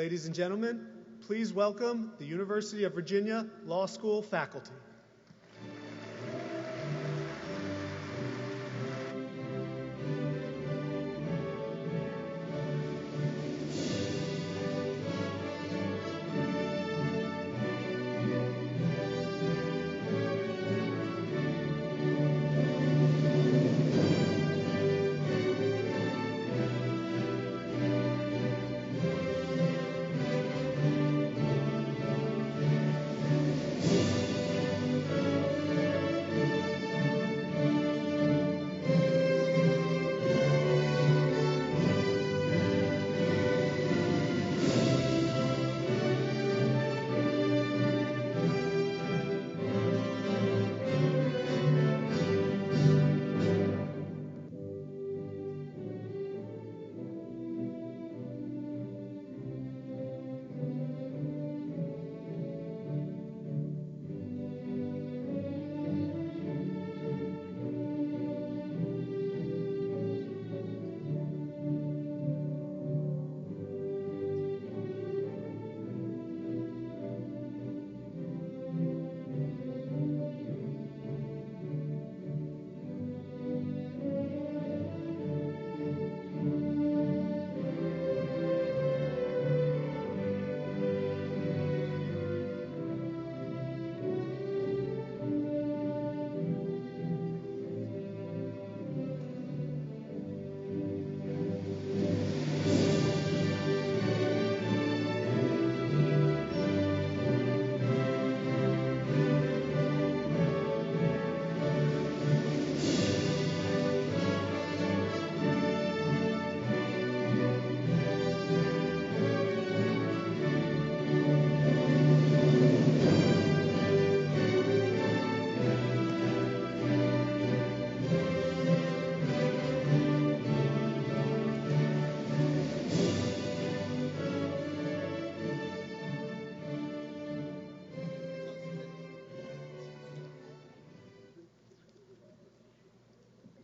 Ladies and gentlemen, please welcome the University of Virginia Law School faculty.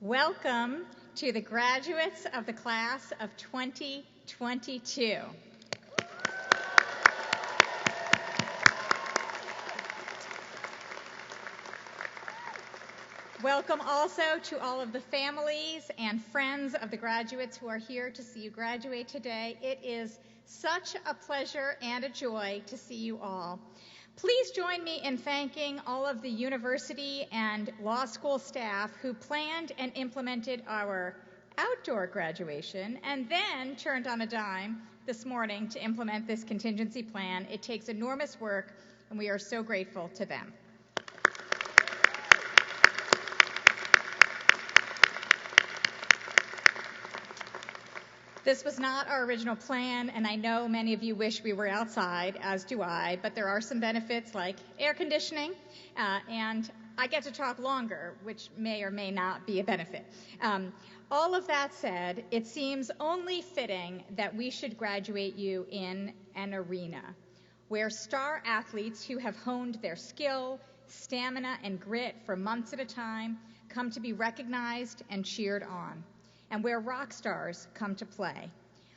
Welcome to the graduates of the class of 2022. Welcome also to all of the families and friends of the graduates who are here to see you graduate today. It is such a pleasure and a joy to see you all. Please join me in thanking all of the university and law school staff who planned and implemented our outdoor graduation and then turned on a dime this morning to implement this contingency plan. It takes enormous work, and we are so grateful to them. This was not our original plan, and I know many of you wish we were outside, as do I, but there are some benefits like air conditioning, and I get to talk longer, which may or may not be a benefit. All of that said, it seems only fitting that we should graduate you in an arena where star athletes who have honed their skill, stamina, and grit for months at a time come to be recognized and cheered on, and where rock stars come to play,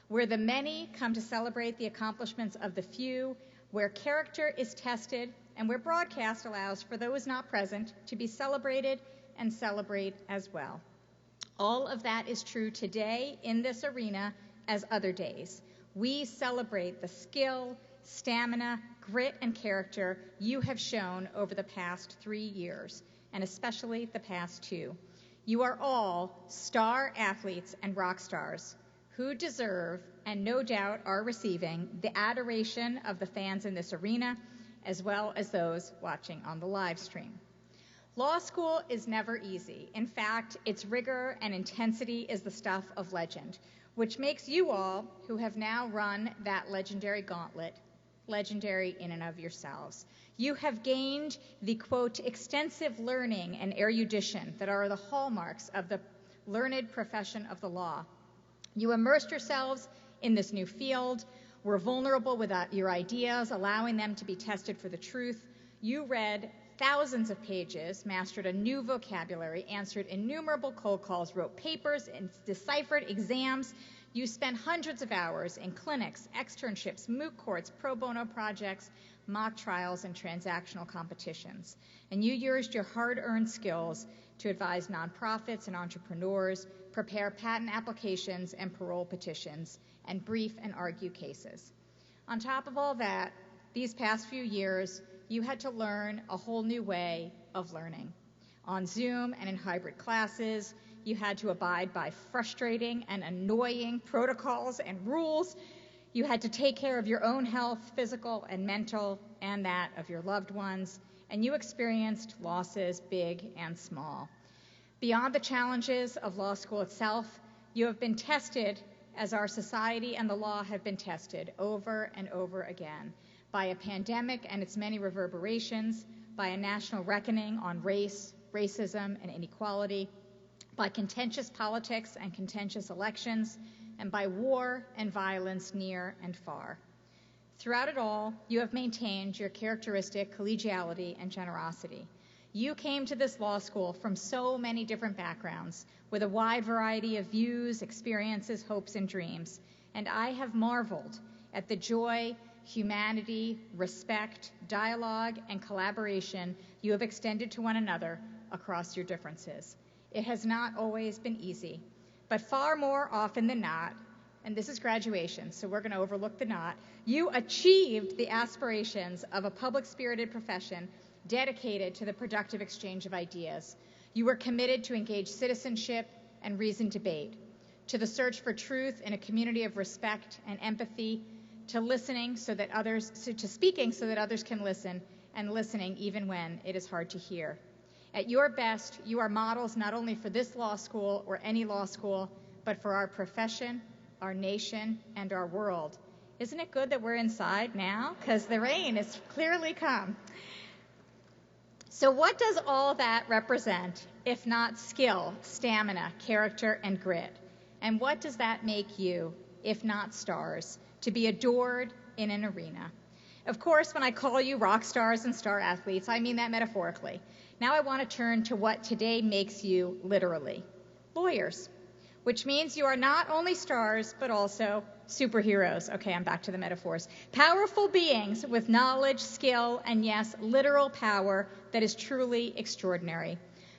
where the many come to celebrate the accomplishments of the few, where character is tested, and where broadcast allows for those not present to be celebrated and celebrate as well. All of that is true today in this arena as other days. We celebrate the skill, stamina, grit, and character you have shown over the past 3 years, and especially the past 2. You are all star athletes and rock stars who deserve and no doubt are receiving the adoration of the fans in this arena, as well as those watching on the live stream. Law school is never easy. In fact, its rigor and intensity is the stuff of legend, which makes you all who have now run that legendary gauntlet legendary in and of yourselves. You have gained the, quote, extensive learning and erudition that are the hallmarks of the learned profession of the law. You immersed yourselves in this new field, were vulnerable with your ideas, allowing them to be tested for the truth. You read thousands of pages, mastered a new vocabulary, answered innumerable cold calls, wrote papers, and deciphered exams You spend hundreds of hours in clinics, externships, moot courts, pro bono projects, mock trials, and transactional competitions. And you used your hard-earned skills to advise nonprofits and entrepreneurs, prepare patent applications and parole petitions, and brief and argue cases. On top of all that, these past few years, you had to learn a whole new way of learning. On Zoom and in hybrid classes, you had to abide by frustrating and annoying protocols and rules. You had to take care of your own health, physical and mental, and that of your loved ones, and you experienced losses big and small. Beyond the challenges of law school itself, you have been tested as our society and the law have been tested over and over again by a pandemic and its many reverberations, by a national reckoning on race, racism, and inequality, by contentious politics and contentious elections, and by war and violence near and far. Throughout it all, you have maintained your characteristic collegiality and generosity. You came to this law school from so many different backgrounds, with a wide variety of views, experiences, hopes, and dreams, and I have marveled at the joy, humanity, respect, dialogue, and collaboration you have extended to one another across your differences. It has not always been easy, but far more often than not, and this is graduation, so we're going to overlook the not, you achieved the aspirations of a public-spirited profession dedicated to the productive exchange of ideas. You were committed to engage citizenship and reasoned debate, to the search for truth in a community of respect and empathy, to listening so that others, to speaking so that others can listen, and listening even when it is hard to hear. At your best, you are models not only for this law school or any law school, but for our profession, our nation, and our world. Isn't it good that we're inside now? Because the rain has clearly come. So what does all that represent, if not skill, stamina, character, and grit? And what does that make you, if not stars, to be adored in an arena? Of course, when I call you rock stars and star athletes, I mean that metaphorically. Now I want to turn to what today makes you literally, lawyers, which means you are not only stars, but also superheroes. Okay, I'm back to the metaphors. Powerful beings with knowledge, skill, and yes, literal power that is truly extraordinary.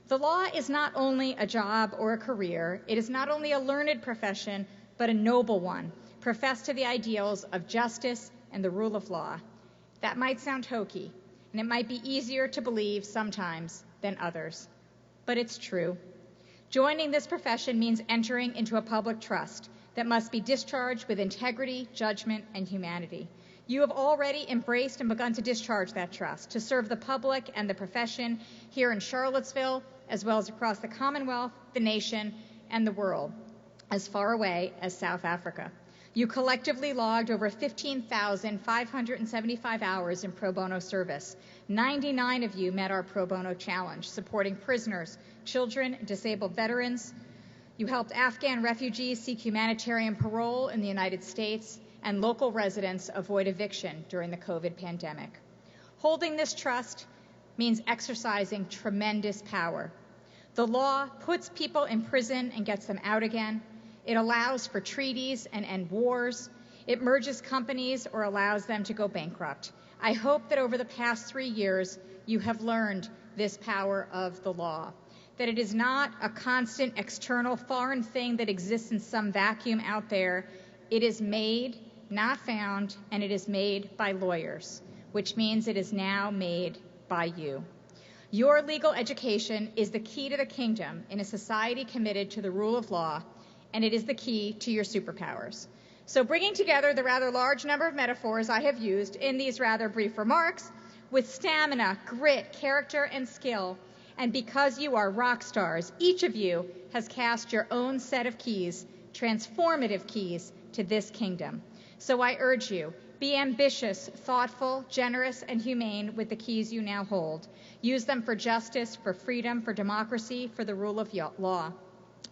The law is not only a job or a career, it is not only a learned profession, but a noble one, professed to the ideals of justice and the rule of law. That might sound hokey, and it might be easier to believe sometimes than others, but it's true. Joining this profession means entering into a public trust that must be discharged with integrity, judgment, and humanity. You have already embraced and begun to discharge that trust to serve the public and the profession here in Charlottesville, as well as across the Commonwealth, the nation, and the world, as far away as South Africa. You collectively logged over 15,575 hours in pro bono service. 99 of you met our pro bono challenge, supporting prisoners, children, and disabled veterans. You helped Afghan refugees seek humanitarian parole in the United States, and local residents avoid eviction during the COVID pandemic. Holding this trust means exercising tremendous power. The law puts people in prison and gets them out again. It allows for treaties and end wars. It merges companies or allows them to go bankrupt. I hope that over the past 3 years, you have learned this power of the law, that it is not a constant external foreign thing that exists in some vacuum out there. It is made, not found, and it is made by lawyers, which means it is now made by you. Your legal education is the key to the kingdom in a society committed to the rule of law, and it is the key to your superpowers. So bringing together the rather large number of metaphors I have used in these rather brief remarks, with stamina, grit, character, and skill, and because you are rock stars, each of you has cast your own set of keys, transformative keys, to this kingdom. So I urge you, be ambitious, thoughtful, generous, and humane with the keys you now hold. Use them for justice, for freedom, for democracy, for the rule of law.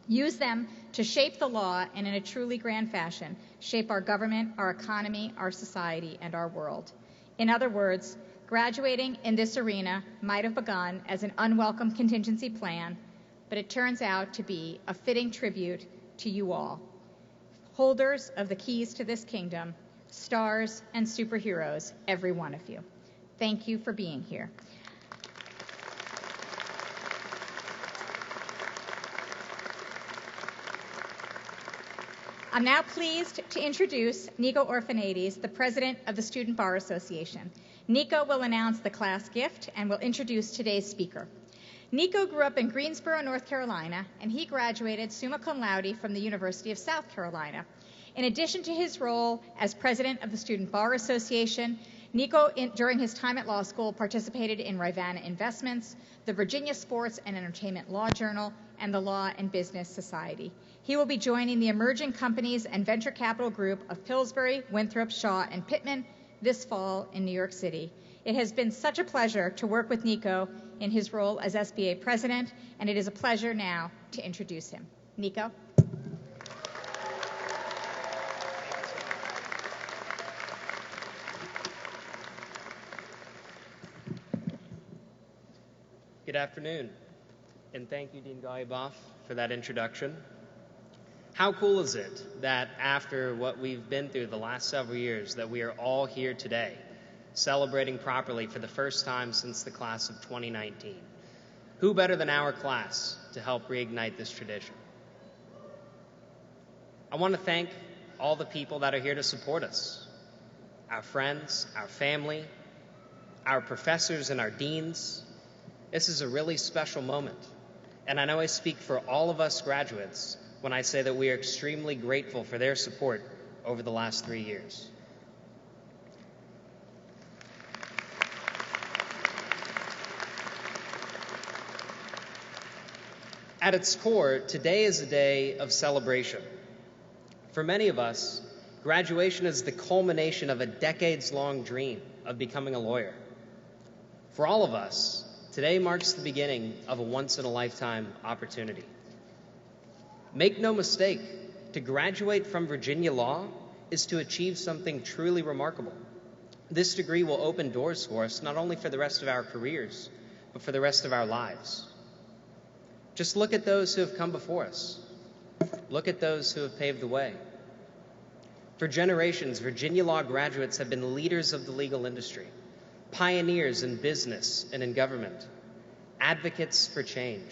Use them to shape the law and in a truly grand fashion, shape our government, our economy, our society, and our world. In other words, graduating in this arena might have begun as an unwelcome contingency plan, but it turns out to be a fitting tribute to you all. holders of the keys to this kingdom, stars and superheroes, every one of you. Thank you for being here. I'm now pleased to introduce Niko Orfanedes, the president of the Student Bar Association. Niko will announce the class gift and will introduce today's speaker. Niko grew up in Greensboro, North Carolina, and he graduated summa cum laude from the University of South Carolina. In addition to his role as president of the Student Bar Association, Niko, during his time at law school, participated in Rivanna Investments, the Virginia Sports and Entertainment Law Journal, and the Law and Business Society. He will be joining the Emerging Companies and Venture Capital Group of Pillsbury, Winthrop, Shaw, and Pittman this fall in New York City. It has been such a pleasure to work with Niko in his role as SBA president, and it is a pleasure now to introduce him. Niko. Good afternoon, and thank you, Dean Goluboff, for that introduction. How cool is it that after what we've been through the last several years, that we are all here today, celebrating properly for the first time since the class of 2019. Who better than our class to help reignite this tradition? I want to thank all the people that are here to support us, our friends, our family, our professors and our deans. This is a really special moment, and I know I speak for all of us graduates when I say that we are extremely grateful for their support over the last 3 years. At its core, today is a day of celebration. For many of us, graduation is the culmination of a decades-long dream of becoming a lawyer. For all of us, today marks the beginning of a once-in-a-lifetime opportunity. Make no mistake, to graduate from Virginia Law is to achieve something truly remarkable. This degree will open doors for us, not only for the rest of our careers, but for the rest of our lives. Just look at those who have come before us. Look at those who have paved the way. For generations, Virginia Law graduates have been leaders of the legal industry, pioneers in business and in government, advocates for change.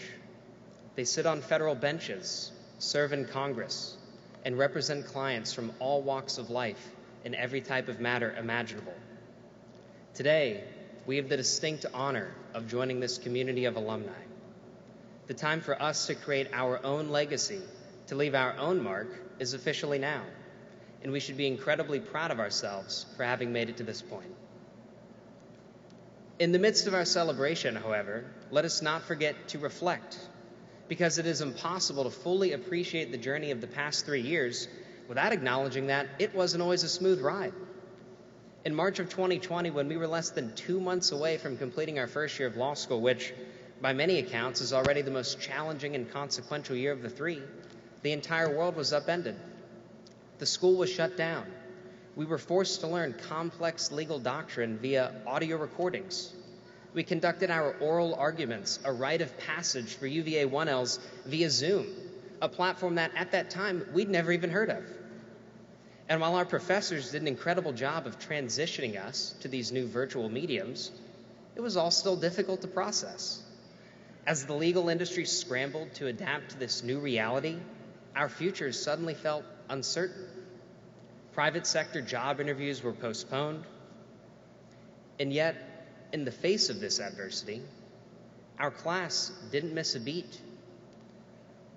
They sit on federal benches, serve in Congress, and represent clients from all walks of life in every type of matter imaginable. Today, we have the distinct honor of joining this community of alumni. The time for us to create our own legacy, to leave our own mark, is officially now, and we should be incredibly proud of ourselves for having made it to this point. In the midst of our celebration, however, let us not forget to reflect, because it is impossible to fully appreciate the journey of the past 3 years without acknowledging that it wasn't always a smooth ride. In March of 2020, when we were less than 2 months away from completing our first year of law school, which by many accounts is already the most challenging and consequential year of the 3, the entire world was upended. The school was shut down. We were forced to learn complex legal doctrine via audio recordings. We conducted our oral arguments, a rite of passage for UVA 1Ls via Zoom, a platform that at that time we'd never even heard of. And while our professors did an incredible job of transitioning us to these new virtual mediums, it was all still difficult to process. As the legal industry scrambled to adapt to this new reality, our futures suddenly felt uncertain. Private sector job interviews were postponed, and yet, in the face of this adversity, our class didn't miss a beat.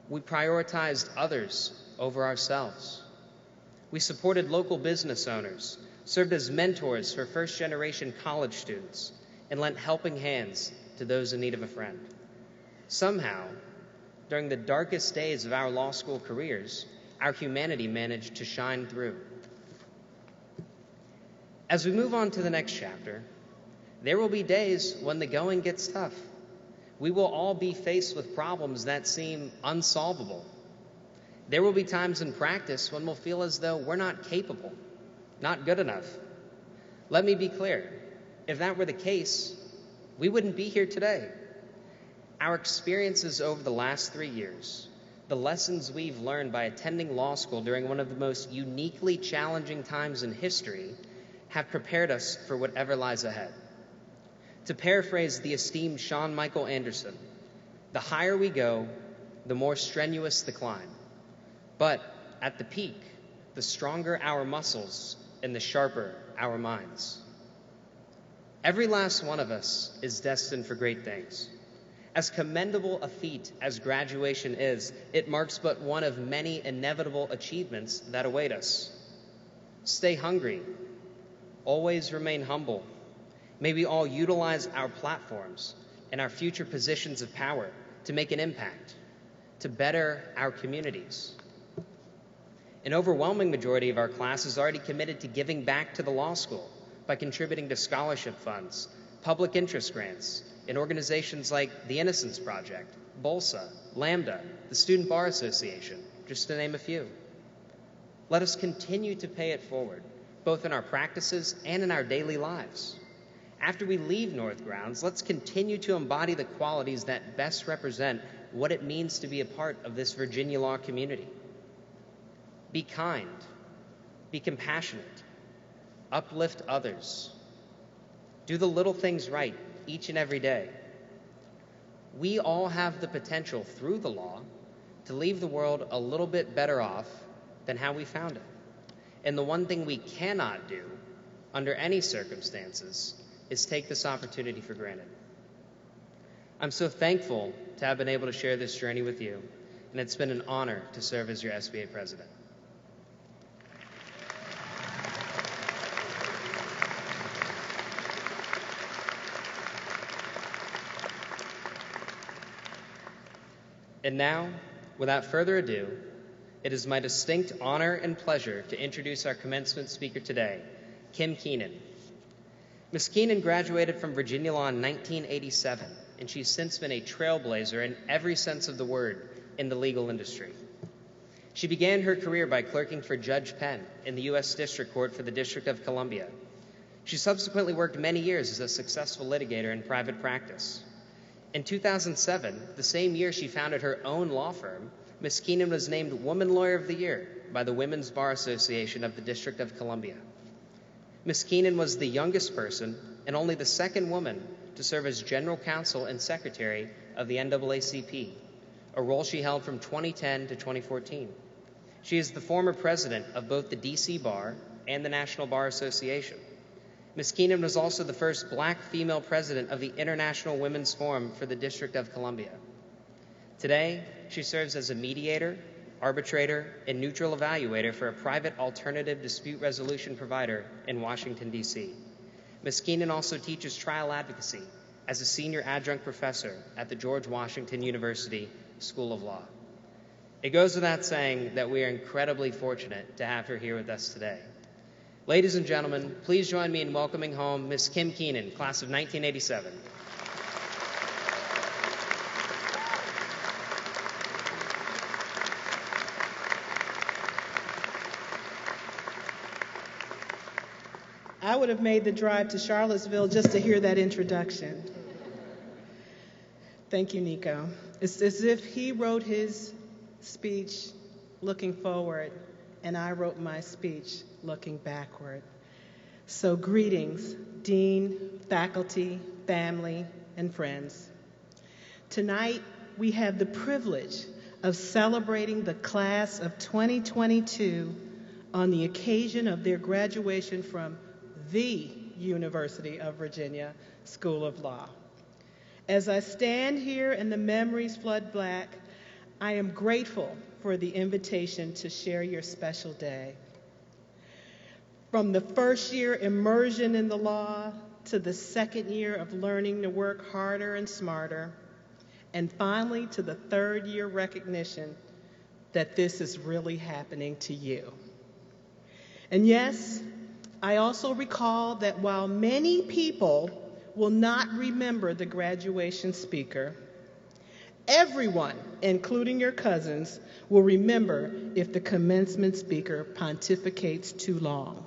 We prioritized others over ourselves. We supported local business owners, served as mentors for first-generation college students, and lent helping hands to those in need of a friend. Somehow, during the darkest days of our law school careers, our humanity managed to shine through. As we move on to the next chapter, there will be days when the going gets tough. We will all be faced with problems that seem unsolvable. There will be times in practice when we'll feel as though we're not capable, not good enough. Let me be clear, if that were the case, we wouldn't be here today. Our experiences over the last 3 years, the lessons we've learned by attending law school during one of the most uniquely challenging times in history have prepared us for whatever lies ahead. To paraphrase the esteemed Sean Michael Anderson, the higher we go, the more strenuous the climb. But at the peak, the stronger our muscles and the sharper our minds. Every last one of us is destined for great things. As commendable a feat as graduation is, it marks but one of many inevitable achievements that await us. Stay hungry. Always remain humble. May we all utilize our platforms and our future positions of power to make an impact, to better our communities. An overwhelming majority of our class is already committed to giving back to the law school by contributing to scholarship funds, public interest grants, and organizations like the Innocence Project, BOLSA, Lambda, the Student Bar Association, just to name a few. Let us continue to pay it forward, both in our practices and in our daily lives. After we leave North Grounds, let's continue to embody the qualities that best represent what it means to be a part of this Virginia law community. Be kind, be compassionate, uplift others, do the little things right each and every day. We all have the potential through the law to leave the world a little bit better off than how we found it. And the one thing we cannot do under any circumstances is take this opportunity for granted. I'm so thankful to have been able to share this journey with you, and it's been an honor to serve as your SBA president. And now, without further ado, it is my distinct honor and pleasure to introduce our commencement speaker today, Kim Keenan. Ms. Keenan graduated from Virginia Law in 1987, and she's since been a trailblazer in every sense of the word in the legal industry. She began her career by clerking for Judge Penn in the U.S. District Court for the District of Columbia. She subsequently worked many years as a successful litigator in private practice. In 2007, the same year she founded her own law firm, Ms. Keenan was named Woman Lawyer of the Year by the Women's Bar Association of the District of Columbia. Ms. Keenan was the youngest person and only the second woman to serve as General Counsel and Secretary of the NAACP, a role she held from 2010 to 2014. She is the former president of both the D.C. Bar and the National Bar Association. Ms. Keenan was also the first black female president of the International Women's Forum for the District of Columbia. Today, she serves as a mediator, arbitrator, and neutral evaluator for a private alternative dispute resolution provider in Washington, D.C. Ms. Keenan also teaches trial advocacy as a senior adjunct professor at the George Washington University School of Law. It goes without saying that we are incredibly fortunate to have her here with us today. Ladies and gentlemen, please join me in welcoming home Ms. Kim Keenan, class of 1987. I would have made the drive to Charlottesville just to hear that introduction. Thank you, Niko. It's as if he wrote his speech looking forward, and I wrote my speech looking backward. So greetings, dean, faculty, family, and friends. Tonight, we have the privilege of celebrating the class of 2022 on the occasion of their graduation from the University of Virginia School of Law. As I stand here and the memories flood back, I am grateful for the invitation to share your special day. From the first year immersion in the law to the second year of learning to work harder and smarter, and finally to the third year recognition that this is really happening to you. And yes, I also recall that while many people will not remember the graduation speaker, everyone, including your cousins, will remember if the commencement speaker pontificates too long.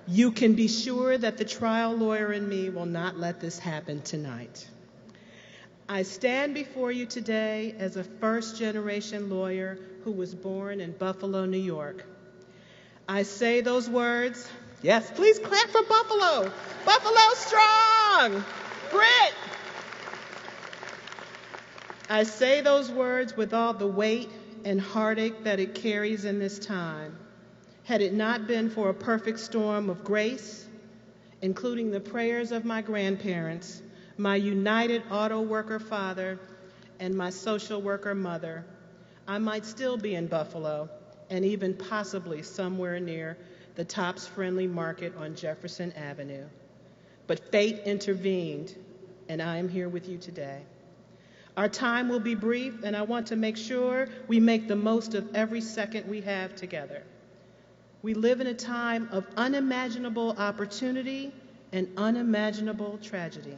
You can be sure that the trial lawyer in me will not let this happen tonight. I stand before you today as a first-generation lawyer who was born in Buffalo, New York. I say those words. Yes, please clap for Buffalo. Buffalo strong. Grit. I say those words with all the weight and heartache that it carries in this time. Had it not been for a perfect storm of grace, including the prayers of my grandparents, my United Auto Worker father, and my social worker mother, I might still be in Buffalo and even possibly somewhere near the Tops Friendly Market on Jefferson Avenue. But fate intervened, and I am here with you today. Our time will be brief, and I want to make sure we make the most of every second we have together. We live in a time of unimaginable opportunity and unimaginable tragedy.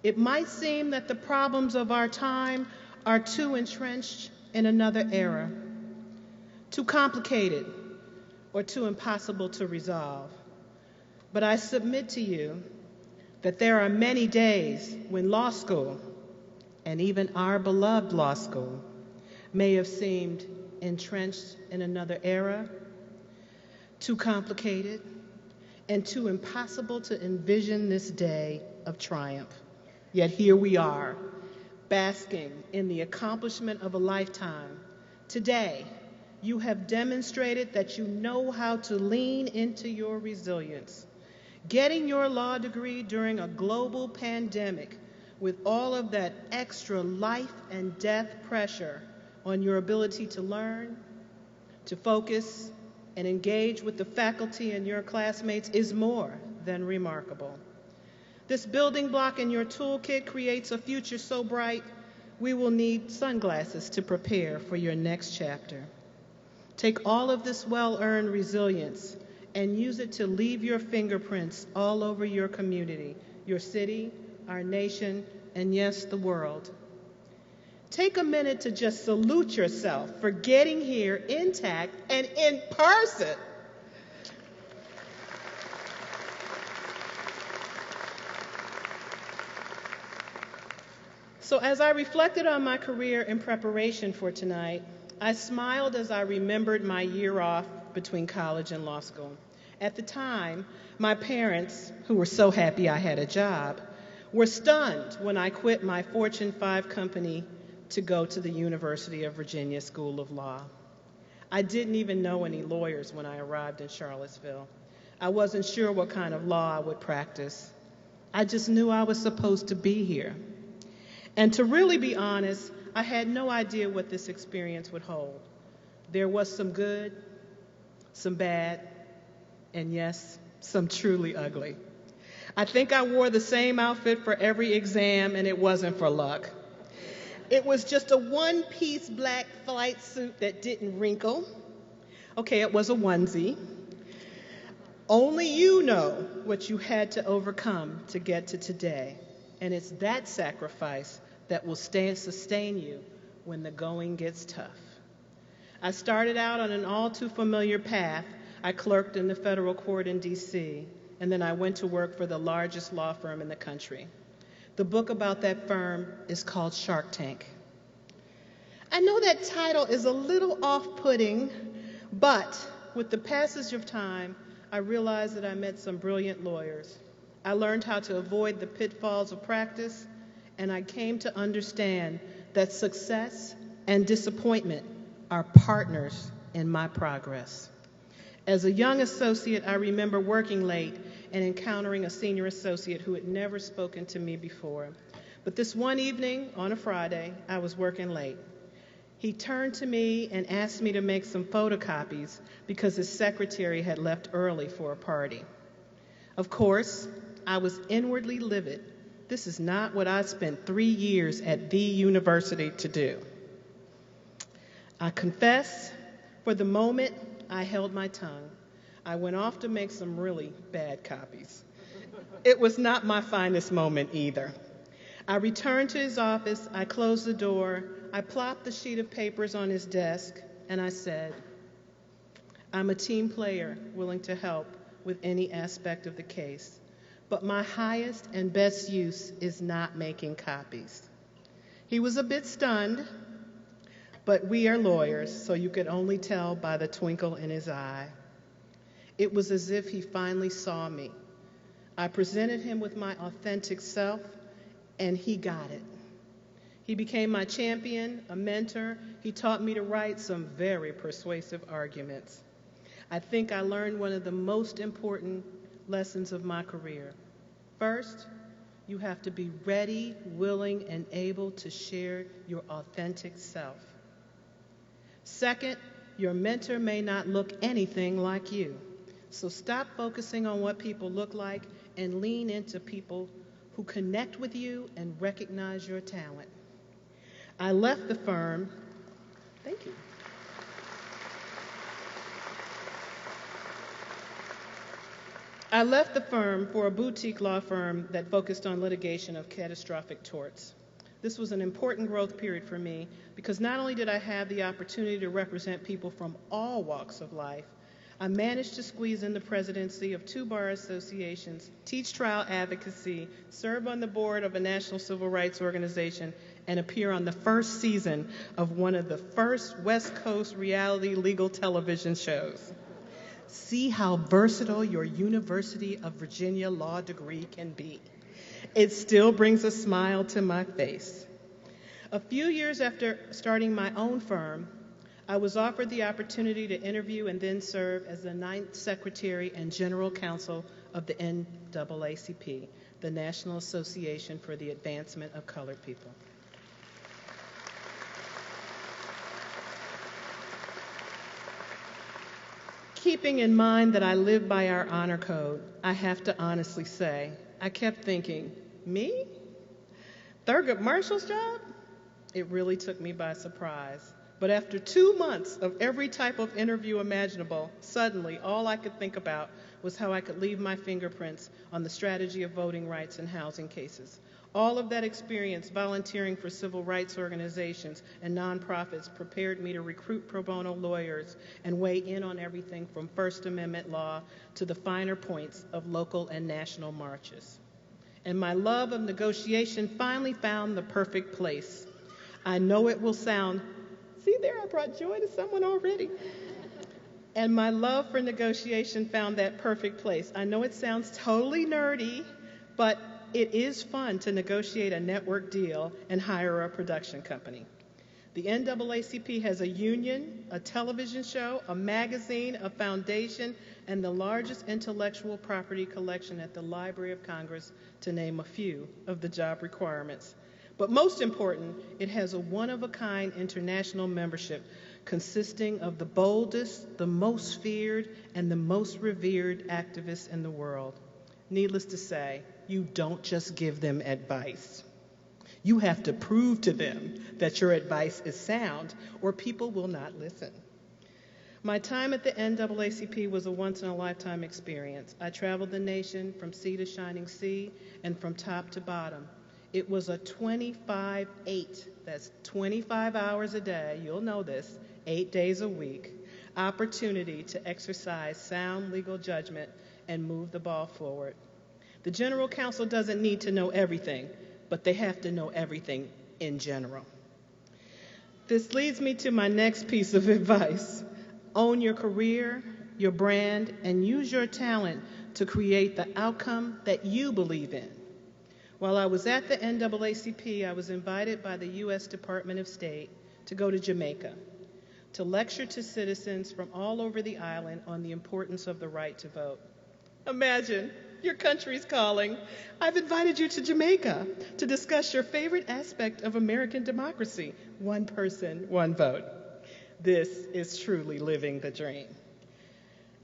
It might seem that the problems of our time are too entrenched in another era, too complicated, or too impossible to resolve. But I submit to you that there are many days when law school, and even our beloved law school, may have seemed entrenched in another era, too complicated, and too impossible to envision this day of triumph. Yet here we are, basking in the accomplishment of a lifetime. Today, you have demonstrated that you know how to lean into your resilience. Getting your law degree during a global pandemic with all of that extra life and death pressure on your ability to learn, to focus, and engage with the faculty and your classmates is more than remarkable. This building block in your toolkit creates a future so bright, we will need sunglasses to prepare for your next chapter. Take all of this well-earned resilience and use it to leave your fingerprints all over your community, your city, our nation, and yes, the world. Take a minute to just salute yourself for getting here intact and in person. So as I reflected on my career in preparation for tonight, I smiled as I remembered my year off between college and law school. At the time, my parents, who were so happy I had a job, were stunned when I quit my Fortune 5 company to go to the University of Virginia School of Law. I didn't even know any lawyers when I arrived in Charlottesville. I wasn't sure what kind of law I would practice. I just knew I was supposed to be here. And to really be honest, I had no idea what this experience would hold. There was some good, some bad, and yes, some truly ugly. I think I wore the same outfit for every exam, and it wasn't for luck. It was just a one-piece black flight suit that didn't wrinkle. Okay, it was a onesie. Only you know what you had to overcome to get to today, and it's that sacrifice that will sustain you when the going gets tough. I started out on an all too familiar path. I clerked in the federal court in D.C., and then I went to work for the largest law firm in the country. The book about that firm is called Shark Tank. I know that title is a little off-putting, but with the passage of time, I realized that I met some brilliant lawyers. I learned how to avoid the pitfalls of practice, and I came to understand that success and disappointment are partners in my progress. As a young associate, I remember working late and encountering a senior associate who had never spoken to me before. But this one evening, on a Friday, I was working late. He turned to me and asked me to make some photocopies because his secretary had left early for a party. Of course, I was inwardly livid. This is not what I spent 3 years at the university to do. I confess, for the moment, I held my tongue. I went off to make some really bad copies. It was not my finest moment either. I returned to his office, I closed the door, I plopped the sheet of papers on his desk, and I said, I'm a team player willing to help with any aspect of the case, but my highest and best use is not making copies. He was a bit stunned, but we are lawyers, so you could only tell by the twinkle in his eye. It was as if he finally saw me. I presented him with my authentic self, and he got it. He became my champion, a mentor. He taught me to write some very persuasive arguments. I think I learned one of the most important lessons of my career. First, you have to be ready, willing, and able to share your authentic self. Second, your mentor may not look anything like you. So stop focusing on what people look like and lean into people who connect with you and recognize your talent. I left the firm. Thank you. I left the firm for a boutique law firm that focused on litigation of catastrophic torts. This was an important growth period for me because not only did I have the opportunity to represent people from all walks of life, I managed to squeeze in the presidency of 2 bar associations, teach trial advocacy, serve on the board of a national civil rights organization, and appear on the first season of one of the first West Coast reality legal television shows. See how versatile your University of Virginia law degree can be. It still brings a smile to my face. A few years after starting my own firm, I was offered the opportunity to interview and then serve as the 9th Secretary and General Counsel of the NAACP, the National Association for the Advancement of Colored People. Keeping in mind that I live by our honor code, I have to honestly say, I kept thinking, me? Thurgood Marshall's job? It really took me by surprise. But after 2 months of every type of interview imaginable, suddenly all I could think about was how I could leave my fingerprints on the strategy of voting rights and housing cases. All of that experience volunteering for civil rights organizations and nonprofits prepared me to recruit pro bono lawyers and weigh in on everything from First Amendment law to the finer points of local and national marches. And my love of negotiation finally found the perfect place. I know it will sound, see there, I brought joy to someone already. And my love for negotiation found that perfect place. I know it sounds totally nerdy, but it is fun to negotiate a network deal and hire a production company. The NAACP has a union, a television show, a magazine, a foundation, and the largest intellectual property collection at the Library of Congress, to name a few of the job requirements. But most important, it has a one-of-a-kind international membership consisting of the boldest, the most feared, and the most revered activists in the world. Needless to say, you don't just give them advice. You have to prove to them that your advice is sound, or people will not listen. My time at the NAACP was a once-in-a-lifetime experience. I traveled the nation from sea to shining sea and from top to bottom. It was a 25/8, that's 25 hours a day, you'll know this, 8 days a week, opportunity to exercise sound legal judgment and move the ball forward. The general counsel doesn't need to know everything, but they have to know everything in general. This leads me to my next piece of advice. Own your career, your brand, and use your talent to create the outcome that you believe in. While I was at the NAACP, I was invited by the U.S. Department of State to go to Jamaica to lecture to citizens from all over the island on the importance of the right to vote. Imagine, your country's calling. I've invited you to Jamaica to discuss your favorite aspect of American democracy, one person, one vote. This is truly living the dream.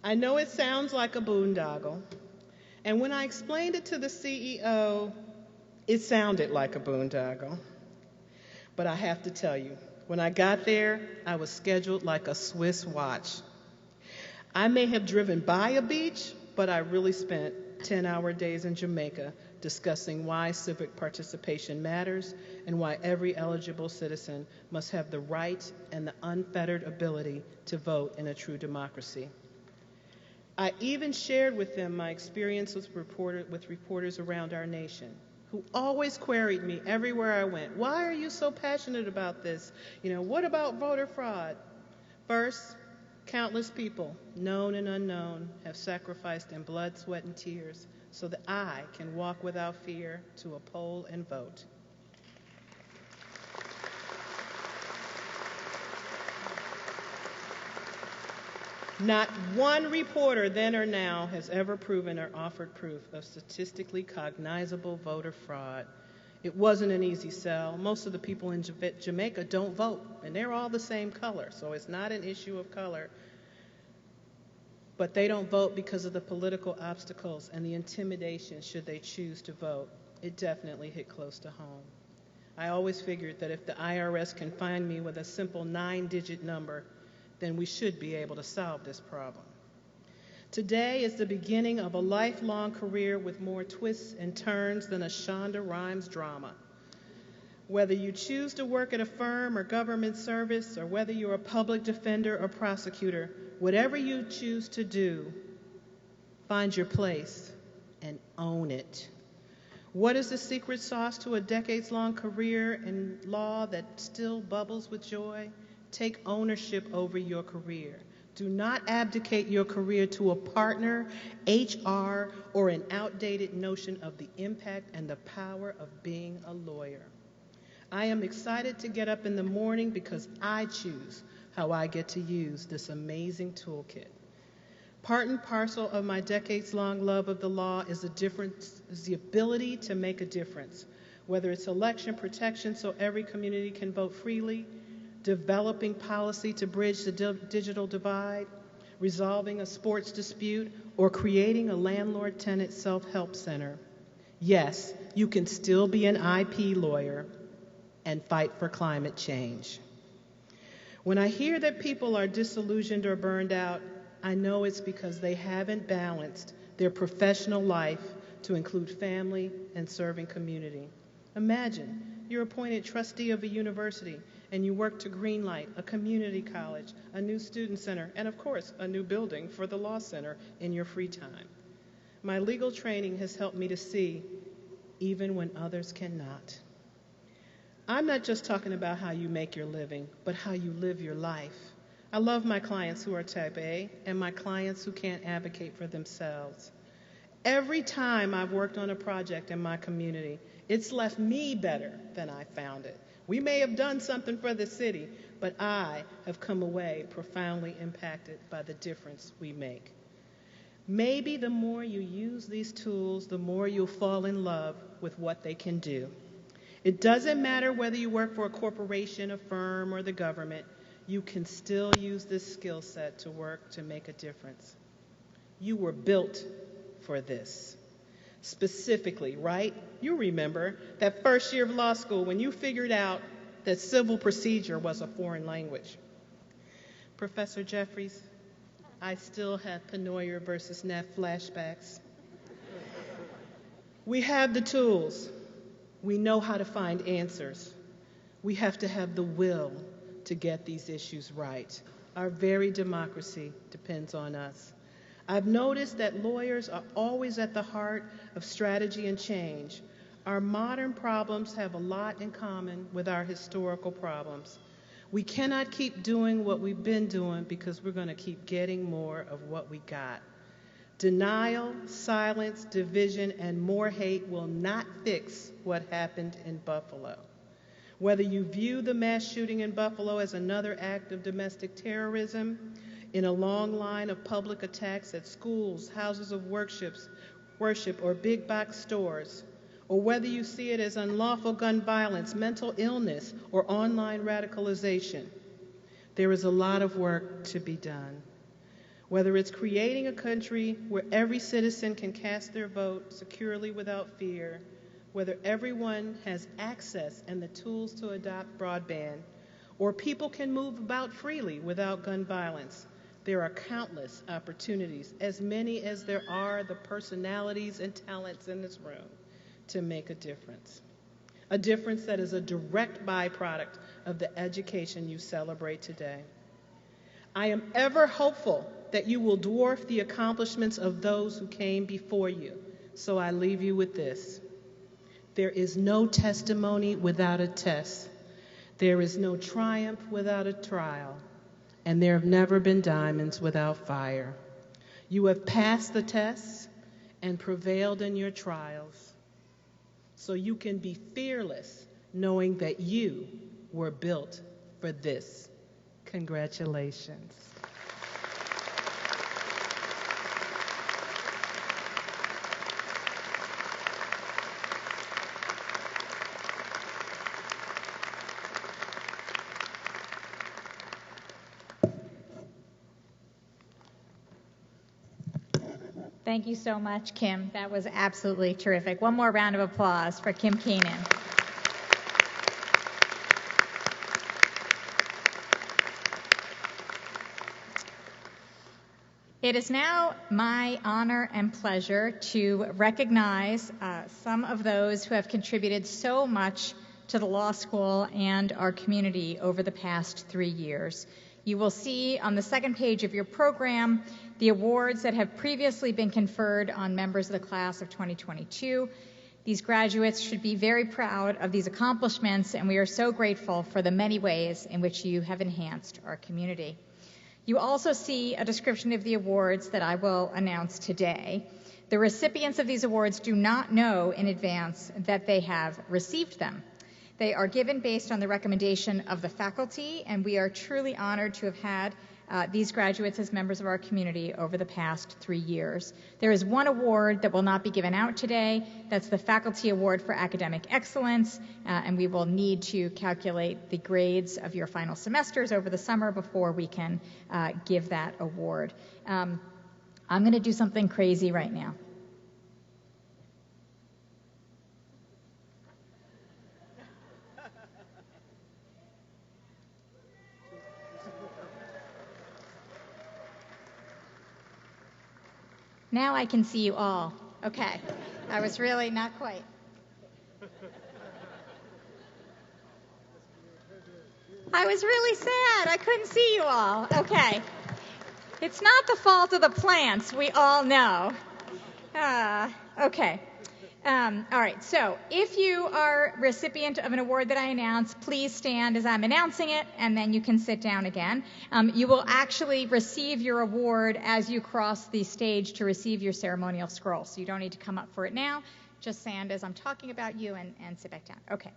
I know it sounds like a boondoggle, and when I explained it to the CEO, it sounded like a boondoggle. But I have to tell you, when I got there, I was scheduled like a Swiss watch. I may have driven by a beach, but I really spent 10-hour days in Jamaica discussing why civic participation matters and why every eligible citizen must have the right and the unfettered ability to vote in a true democracy. I even shared with them my experience with reporters around our nation who always queried me everywhere I went. Why are you so passionate about this? What about voter fraud? First, countless people, known and unknown, have sacrificed in blood, sweat, and tears so that I can walk without fear to a poll and vote. Not one reporter then or now has ever proven or offered proof of statistically cognizable voter fraud. It wasn't an easy sell. Most of the people in Jamaica don't vote, and they're all the same color, so it's not an issue of color. But they don't vote because of the political obstacles and the intimidation should they choose to vote. It definitely hit close to home. I always figured that if the IRS can find me with a simple 9-digit number, then we should be able to solve this problem. Today is the beginning of a lifelong career with more twists and turns than a Shonda Rhimes drama. Whether you choose to work at a firm or government service, or whether you're a public defender or prosecutor, whatever you choose to do, find your place and own it. What is the secret sauce to a decades-long career in law that still bubbles with joy? Take ownership over your career. Do not abdicate your career to a partner, HR, or an outdated notion of the impact and the power of being a lawyer. I am excited to get up in the morning because I choose how I get to use this amazing toolkit. Part and parcel of my decades-long love of the law is the ability to make a difference, whether it's election protection so every community can vote freely, developing policy to bridge the digital divide, resolving a sports dispute, or creating a landlord-tenant self-help center. Yes, you can still be an IP lawyer and fight for climate change. When I hear that people are disillusioned or burned out, I know it's because they haven't balanced their professional life to include family and serving community. Imagine you're appointed trustee of a university and you work to greenlight a community college, a new student center, and of course, a new building for the law center in your free time. My legal training has helped me to see even when others cannot. I'm not just talking about how you make your living, but how you live your life. I love my clients who are type A and my clients who can't advocate for themselves. Every time I've worked on a project in my community, it's left me better than I found it. We may have done something for the city, but I have come away profoundly impacted by the difference we make. Maybe the more you use these tools, the more you'll fall in love with what they can do. It doesn't matter whether you work for a corporation, a firm, or the government, you can still use this skill set to work to make a difference. You were built for this. Specifically, right? You remember that first year of law school when you figured out that civil procedure was a foreign language. Professor Jeffries, I still have Pennoyer versus Neff flashbacks. We have the tools. We know how to find answers. We have to have the will to get these issues right. Our very democracy depends on us. I've noticed that lawyers are always at the heart of strategy and change. Our modern problems have a lot in common with our historical problems. We cannot keep doing what we've been doing because we're going to keep getting more of what we got. Denial, silence, division, and more hate will not fix what happened in Buffalo. Whether you view the mass shooting in Buffalo as another act of domestic terrorism, in a long line of public attacks at schools, houses of worship, or big box stores, or whether you see it as unlawful gun violence, mental illness, or online radicalization, there is a lot of work to be done. Whether it's creating a country where every citizen can cast their vote securely without fear, whether everyone has access and the tools to adopt broadband, or people can move about freely without gun violence, there are countless opportunities, as many as there are the personalities and talents in this room, to make a difference. A difference that is a direct byproduct of the education you celebrate today. I am ever hopeful that you will dwarf the accomplishments of those who came before you, so I leave you with this. There is no testimony without a test. There is no triumph without a trial. And there have never been diamonds without fire. You have passed the tests and prevailed in your trials. So you can be fearless knowing that you were built for this. Congratulations. Thank you so much, Kim. That was absolutely terrific. One more round of applause for Kim Keenan. It is now my honor and pleasure to recognize some of those who have contributed so much to the law school and our community over the past 3 years. You will see on the second page of your program the awards that have previously been conferred on members of the class of 2022. These graduates should be very proud of these accomplishments, and we are so grateful for the many ways in which you have enhanced our community. You also see a description of the awards that I will announce today. The recipients of these awards do not know in advance that they have received them. They are given based on the recommendation of the faculty, and we are truly honored to have had these graduates as members of our community over the past 3 years. There is one award that will not be given out today. That's the Faculty Award for Academic Excellence, and we will need to calculate the grades of your final semesters over the summer before we can give that award. I'm going to do something crazy right now. Now I can see you all. Okay. I was really not quite. I was really sad. I couldn't see you all. Okay. It's not the fault of the plants, we all know. Okay. All right. So if you are recipient of an award that I announce, please stand as I'm announcing it, and then you can sit down again. You will actually receive your award as you cross the stage to receive your ceremonial scroll. So you don't need to come up for it now. Just stand as I'm talking about you and sit back down. Okay.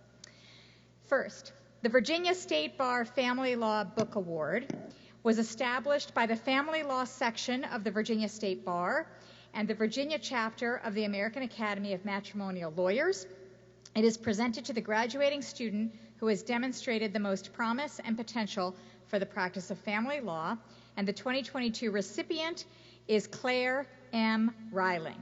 First, the Virginia State Bar Family Law Book Award was established by the Family Law section of the Virginia State Bar and the Virginia chapter of the American Academy of Matrimonial Lawyers. It is presented to the graduating student who has demonstrated the most promise and potential for the practice of family law, and the 2022 recipient is Claire M. Reiling.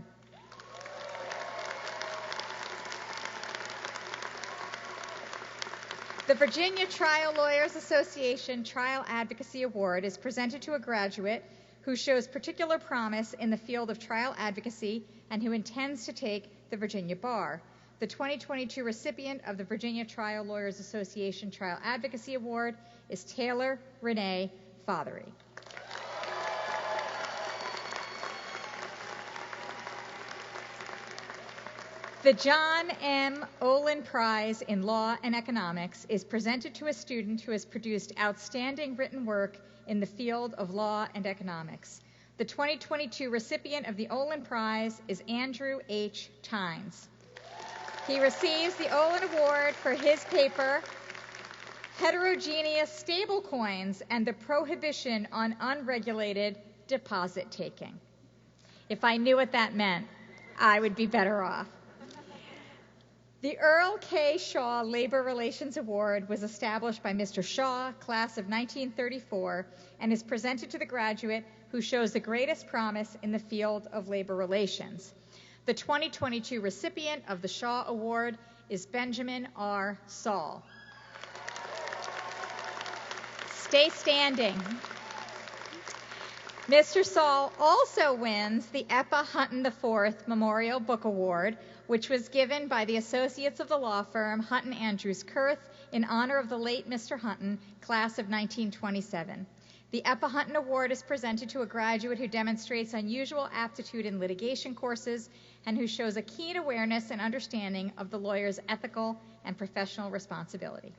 The Virginia Trial Lawyers Association Trial Advocacy Award is presented to a graduate who shows particular promise in the field of trial advocacy and who intends to take the Virginia bar. The 2022 recipient of the Virginia Trial Lawyers Association Trial Advocacy Award is Taylor Renee Fothery. The John M. Olin Prize in Law and Economics is presented to a student who has produced outstanding written work in the field of law and economics. The 2022 recipient of the Olin Prize is Andrew H. Tynes. He receives the Olin Award for his paper, Heterogeneous Stablecoins and the Prohibition on Unregulated Deposit Taking. If I knew what that meant, I would be better off. The Earl K. Shaw Labor Relations Award was established by Mr. Shaw, class of 1934, and is presented to the graduate who shows the greatest promise in the field of labor relations. The 2022 recipient of the Shaw Award is Benjamin R. Saul. Stay standing. Mr. Saul also wins the Eppa Hutton IV Memorial Book Award, which was given by the associates of the law firm Hutton Andrews Kurth in honor of the late Mr. Hutton, class of 1927. The Eppa Hunton Award is presented to a graduate who demonstrates unusual aptitude in litigation courses and who shows a keen awareness and understanding of the lawyer's ethical and professional responsibility.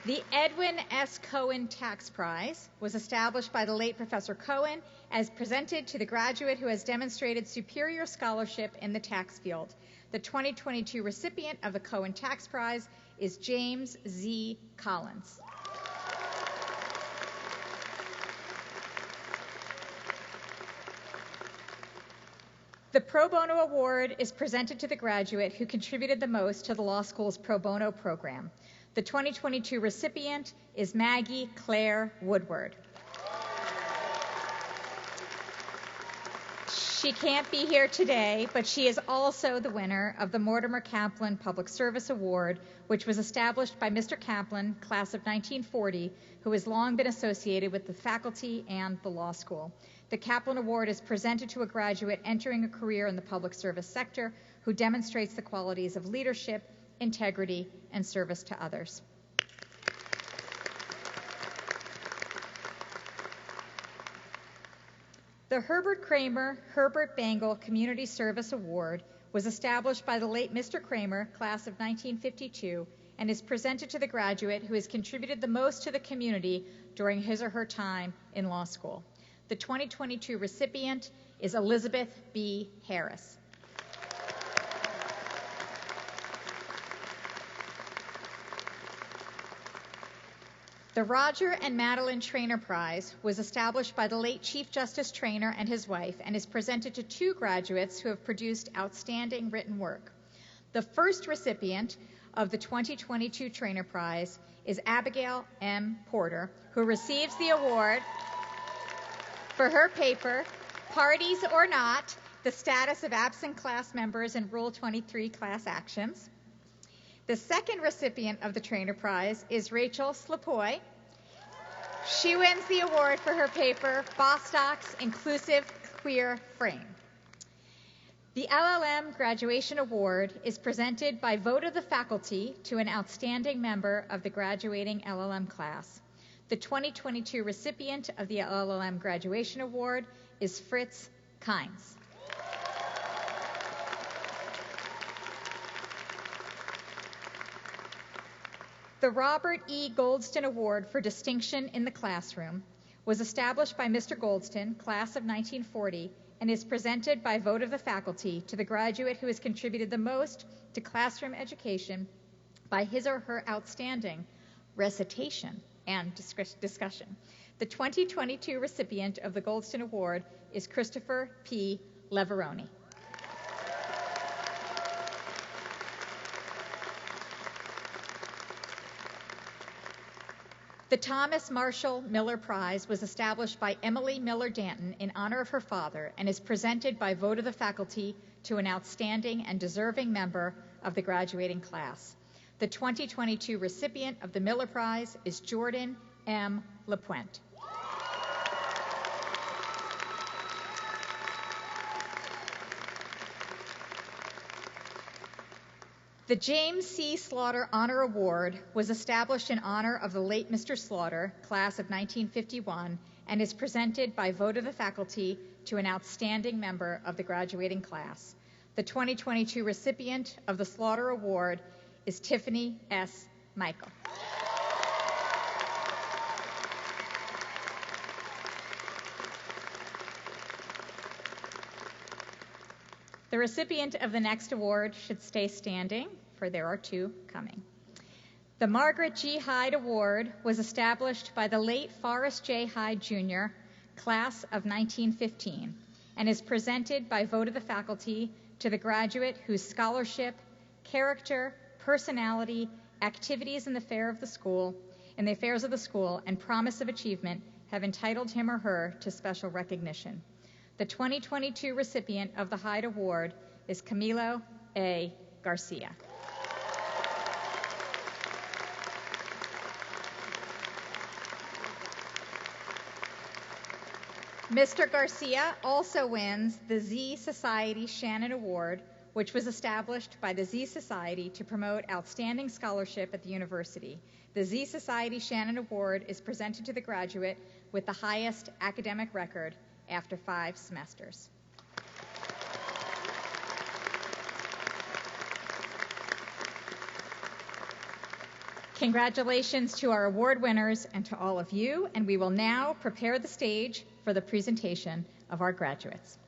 The Edwin S. Cohen Tax Prize was established by the late Professor Cohen as presented to the graduate who has demonstrated superior scholarship in the tax field. The 2022 recipient of the Cohen Tax Prize is James Z. Collins. The Pro Bono Award is presented to the graduate who contributed the most to the law school's pro bono program. The 2022 recipient is Maggie Claire Woodward. She can't be here today, but she is also the winner of the Mortimer Kaplan Public Service Award, which was established by Mr. Kaplan, class of 1940, who has long been associated with the faculty and the law school. The Kaplan Award is presented to a graduate entering a career in the public service sector who demonstrates the qualities of leadership, integrity, and service to others. The Herbert Kramer Herbert Bangle Community Service Award was established by the late Mr. Kramer, class of 1952, and is presented to the graduate who has contributed the most to the community during his or her time in law school. The 2022 recipient is Elizabeth B. Harris. The Roger and Madeline Trainer Prize was established by the late Chief Justice Trainer and his wife and is presented to two graduates who have produced outstanding written work. The first recipient of the 2022 Trainer Prize is Abigail M. Porter, who receives the award for her paper, Parties or Not, the Status of Absent Class Members in Rule 23 Class Actions. The second recipient of the Trainer Prize is Rachel Slapoy. She wins the award for her paper, Bostock's Inclusive Queer Frame. The LLM Graduation Award is presented by vote of the faculty to an outstanding member of the graduating LLM class. The 2022 recipient of the LLM Graduation Award is Fritz Kynes. The Robert E. Goldston Award for Distinction in the Classroom was established by Mr. Goldston, class of 1940, and is presented by vote of the faculty to the graduate who has contributed the most to classroom education by his or her outstanding recitation and discussion. The 2022 recipient of the Goldston Award is Christopher P. Leveroni. The Thomas Marshall Miller Prize was established by Emily Miller Danton in honor of her father and is presented by vote of the faculty to an outstanding and deserving member of the graduating class. The 2022 recipient of the Miller Prize is Jordan M. LaPuente. The James C. Slaughter Honor Award was established in honor of the late Mr. Slaughter, class of 1951, and is presented by vote of the faculty to an outstanding member of the graduating class. The 2022 recipient of the Slaughter Award is Tiffany S. Michael. The recipient of the next award should stay standing, for there are two coming. The Margaret G. Hyde Award was established by the late Forrest J. Hyde, Jr., class of 1915, and is presented by vote of the faculty to the graduate whose scholarship, character, personality, activities in the affairs of the school, and promise of achievement have entitled him or her to special recognition. The 2022 recipient of the Hyde Award is Camilo A. Garcia. Mr. Garcia also wins the Z Society Shannon Award, which was established by the Z Society to promote outstanding scholarship at the university. The Z Society Shannon Award is presented to the graduate with the highest academic record after 5 semesters. Congratulations to our award winners and to all of you, and we will now prepare the stage for the presentation of our graduates.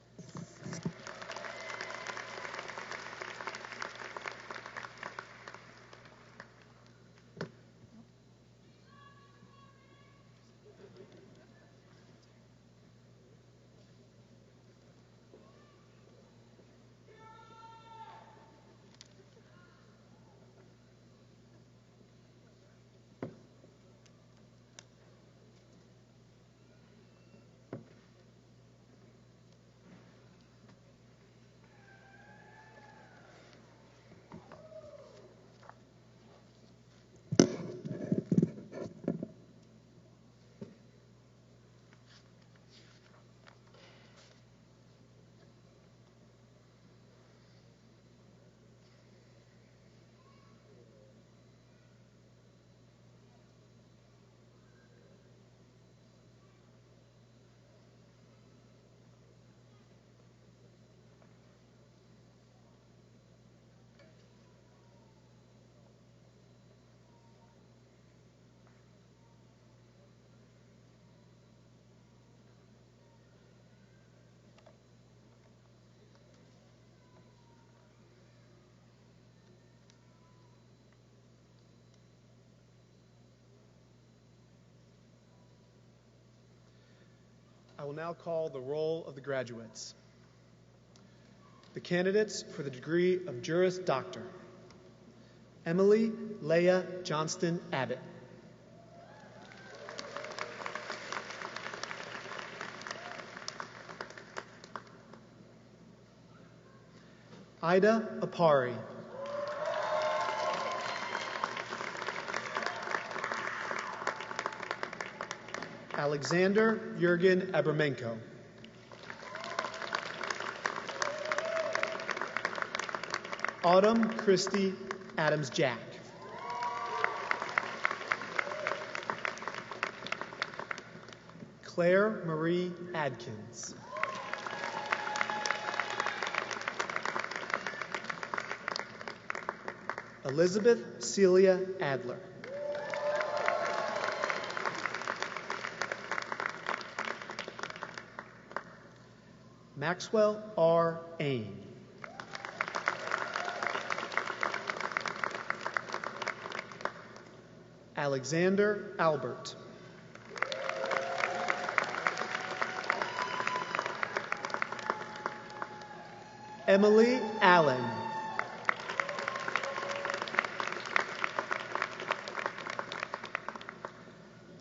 I will now call the roll of the graduates. The candidates for the degree of Juris Doctor: Emily Leah Johnston Abbott. Ida Apari. Alexander Jurgen Abramenko. Autumn Christy Adams-Jack. Claire Marie Adkins. Elizabeth Celia Adler. Maxwell R. Ain. Alexander Albert. Emily Allen.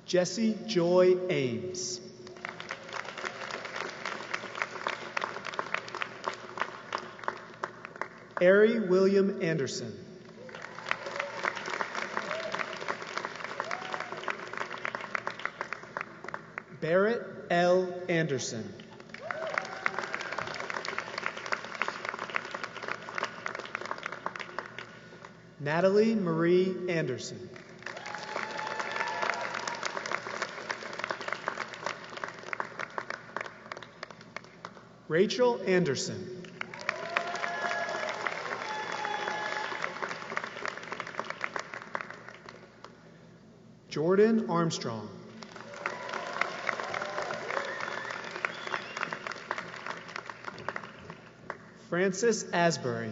Jessie Joy Ames. Ari William Anderson. Barrett L. Anderson. Natalie Marie Anderson. Rachel Anderson. Jordan Armstrong. Francis Asbury.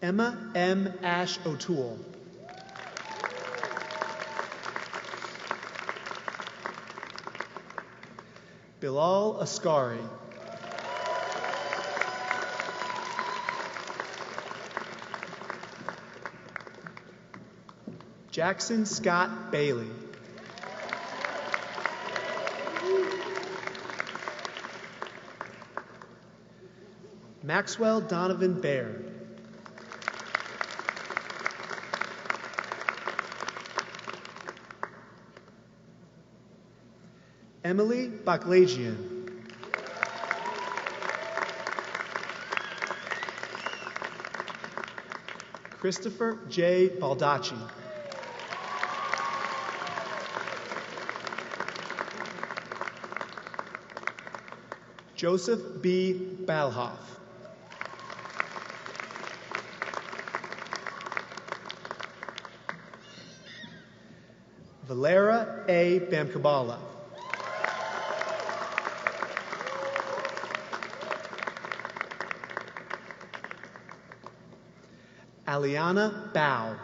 Emma M. Ash O'Toole. Bilal Askari. Jackson Scott Bailey. Maxwell Donovan Baird. Emily Baklajian. Christopher J. Baldacci. Joseph B. Balhoff. Valera A. Bamkabala. Aliana Bao.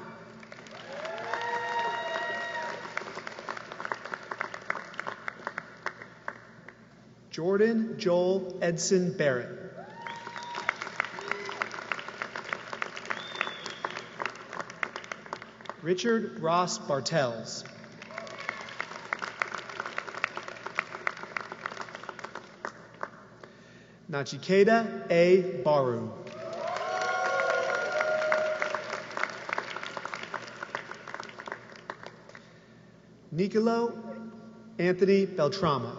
Jordan Joel Edson Barrett. Richard Ross Bartels. Nachikeda A. Baru. Nicolo Anthony Beltrama.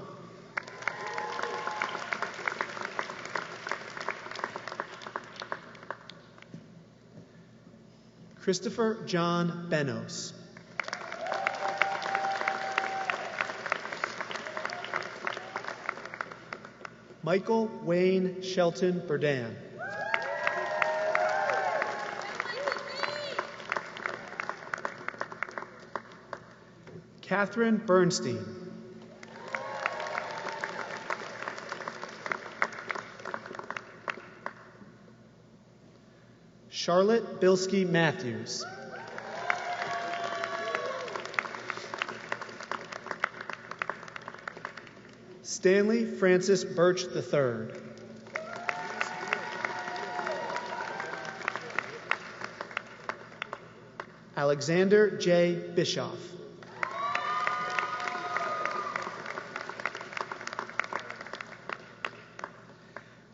Christopher John Benos. Michael Wayne Shelton Burdan. Catherine Bernstein. Charlotte Bilski Matthews. Stanley Francis Birch III. Alexander J. Bischoff.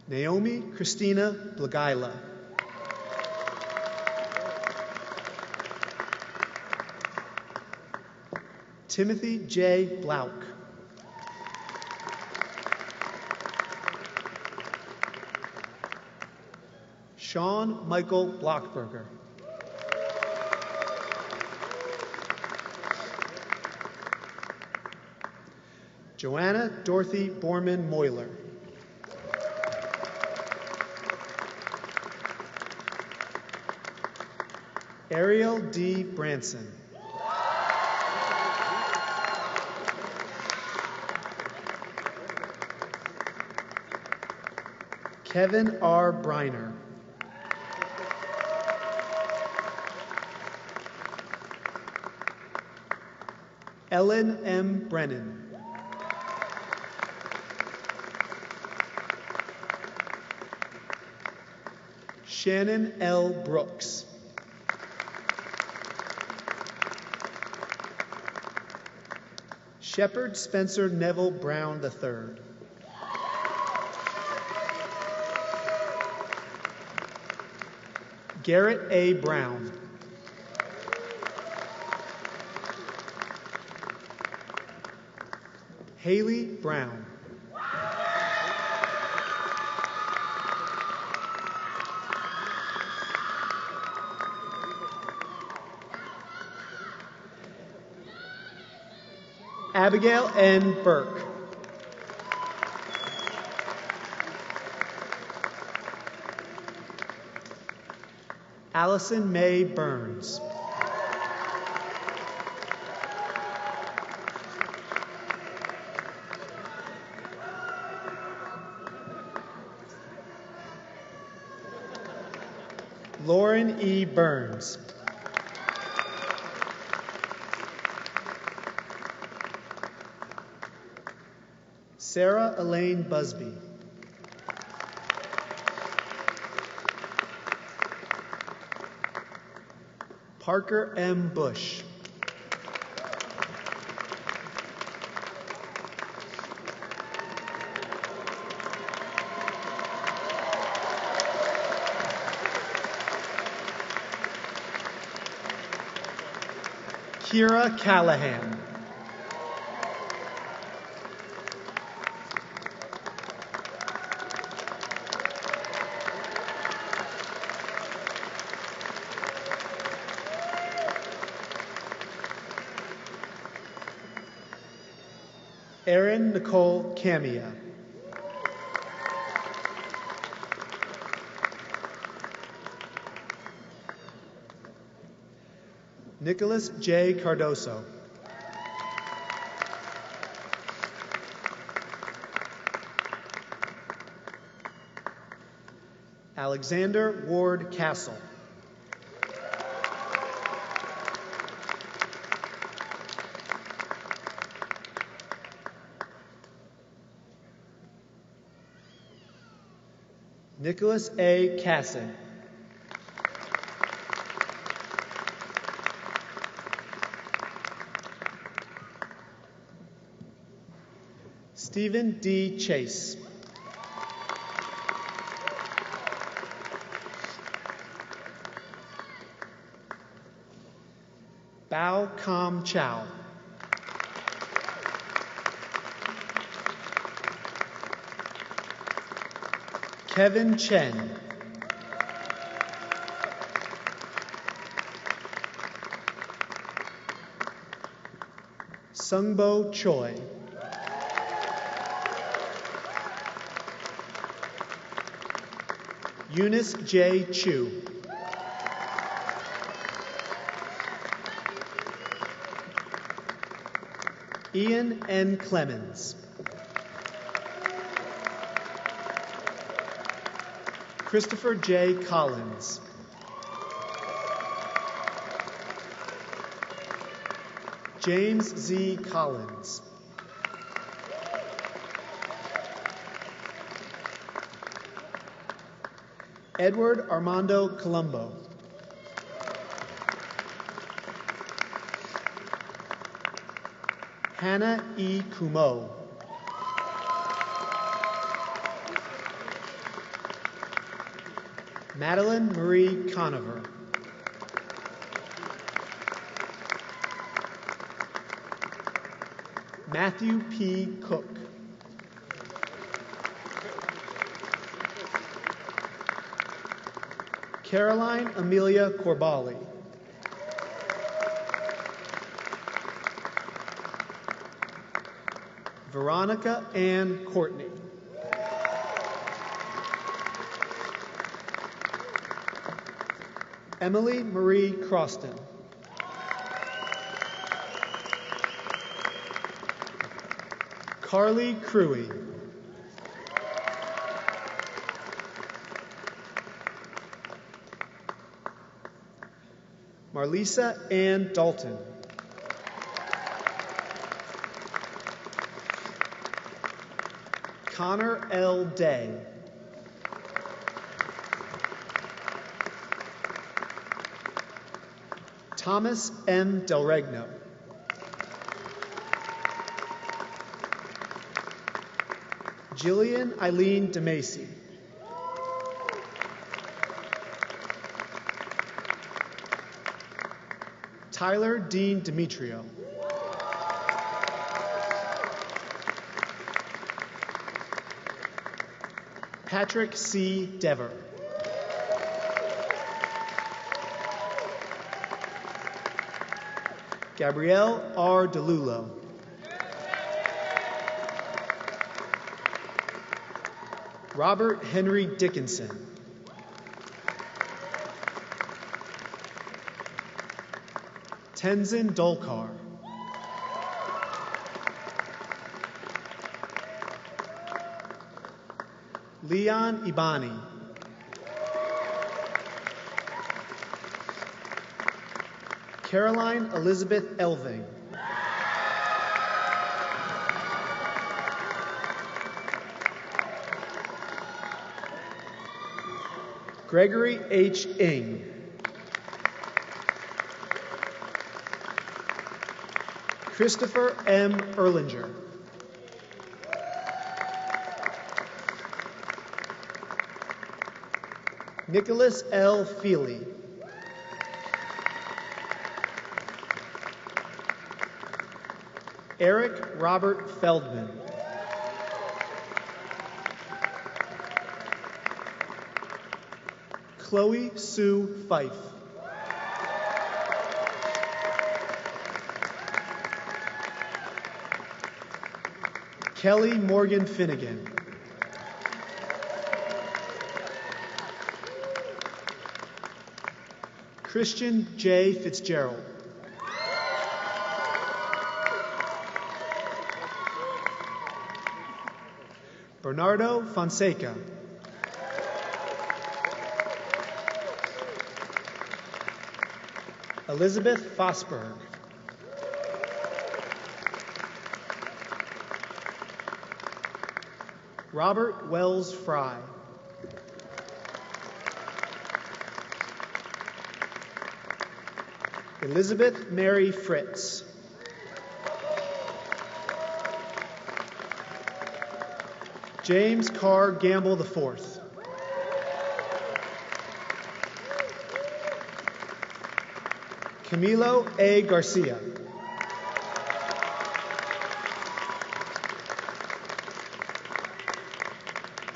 Naomi Christina Blagaila. Timothy J. Blauk. Sean Michael Blockberger. Joanna Dorothy Borman Moyler. Ariel D. Branson. Kevin R. Briner. Ellen M. Brennan. Shannon L. Brooks. Shepard Spencer Neville Brown III. Garrett A. Brown. Haley Brown. Abigail N. Burke. Allison Mae Burns. Lauren E. Burns. Sarah Elaine Busby. Parker M. Bush. Kira Callahan. Erin Nicole Camia. Nicholas J. Cardoso. Alexander Ward Castle. Nicholas A. Casson. Stephen D. Chase. Bao Kam Chow. Kevin Chen. Sungbo Choi. Eunice J. Chu. Ian N. Clemens. Christopher J. Collins. James Z. Collins. Edward Armando Colombo. Hannah E. Kumo. Madeline Marie Conover. Matthew P. Cook. Caroline Amelia Corbali. Veronica Ann Courtney. Emily Marie Croston. Carly Cruey. Marlisa Ann Dalton. Connor L. Day. Thomas M. Del Regno. Jillian Eileen DeMacy. Tyler Dean Demetrio. Patrick C. Dever. Gabrielle R. DeLulo. Robert Henry Dickinson. Tenzin Dolkar. Leon Ibani. Caroline Elizabeth Elving. Gregory H. Ing. Christopher M. Erlinger. Nicholas L. Feely. Eric Robert Feldman. Chloe Sue Fife. Kelly Morgan Finnegan. Christian J. Fitzgerald. Bernardo Fonseca. Elizabeth Fosberg. Robert Wells Fry. Elizabeth Mary Fritz. James Carr Gamble IV. Camilo A. Garcia.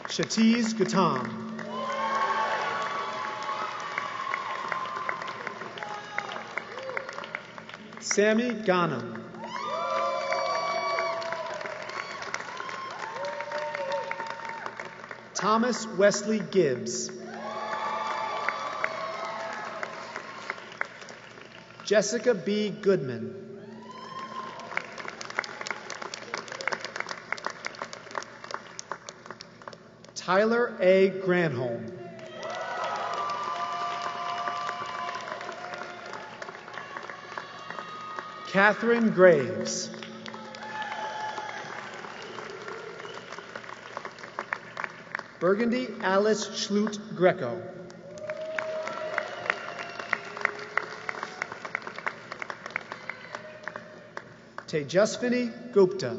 Shatiz Gautam. Sammy Ghanem. Thomas Wesley Gibbs. Jessica B. Goodman. Tyler A. Granholm. Catherine Graves. Burgundy Alice Schlute Greco. Tejasvini Gupta.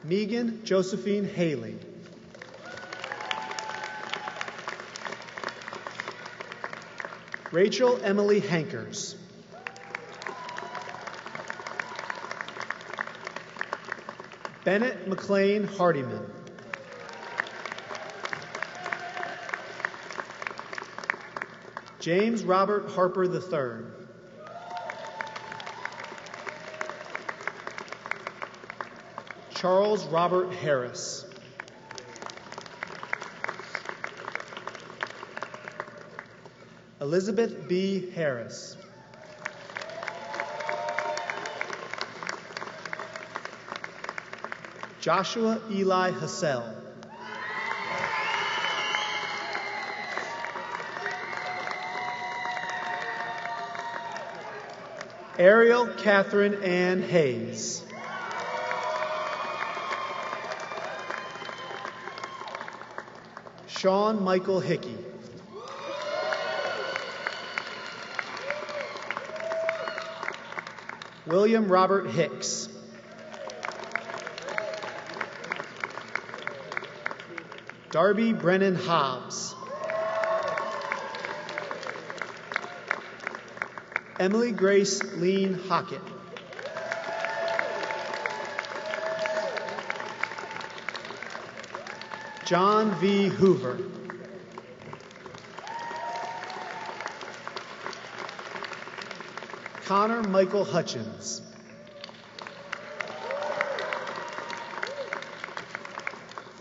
Megan Josephine Haley. Rachel Emily Hankers. Bennett McLean Hardiman. James Robert Harper III. Charles Robert Harris. Elizabeth B. Harris. Joshua Eli Hassell. Ariel Catherine Ann Hayes. Sean Michael Hickey. William Robert Hicks. Darby Brennan Hobbs. Emily Grace Lean Hockett. John V. Hoover. Connor Michael Hutchins.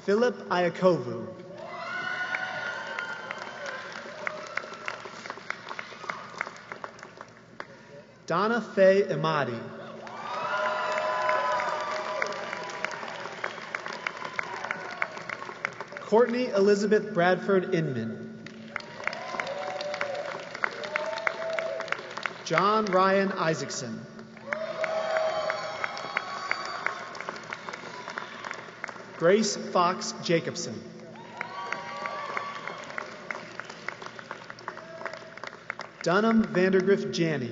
Philip Iakovu. Donna Faye Imadi. Courtney Elizabeth Bradford Inman. John Ryan Isaacson. Grace Fox Jacobson. Dunham Vandergriff Janney.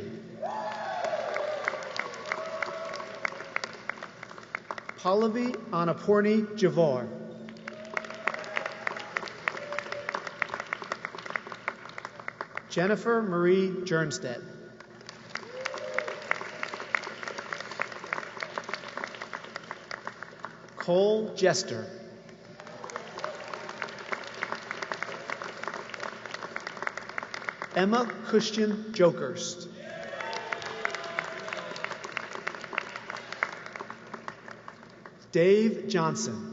Pallavi Annapurni Javor. Jennifer Marie Jernstedt. Cole Jester. Emma Christian Jokerst. Dave Johnson.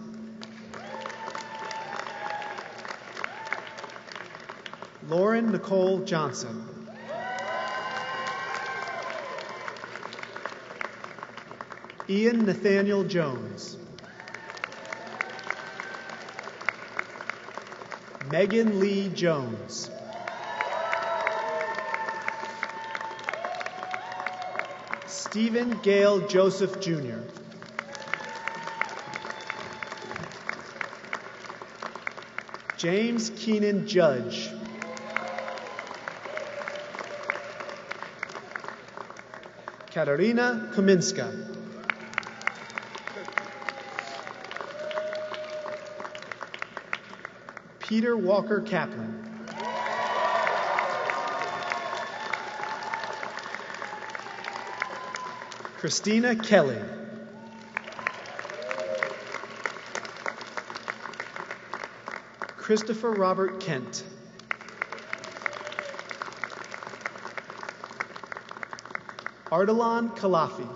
Lauren Nicole Johnson. Ian Nathaniel Jones. Megan Lee Jones. Stephen Gale Joseph Jr. James Keenan Judge. Katarina Kuminska. Peter Walker Kaplan. Christina Kelly. Christopher Robert Kent. Ardalan Kalafi.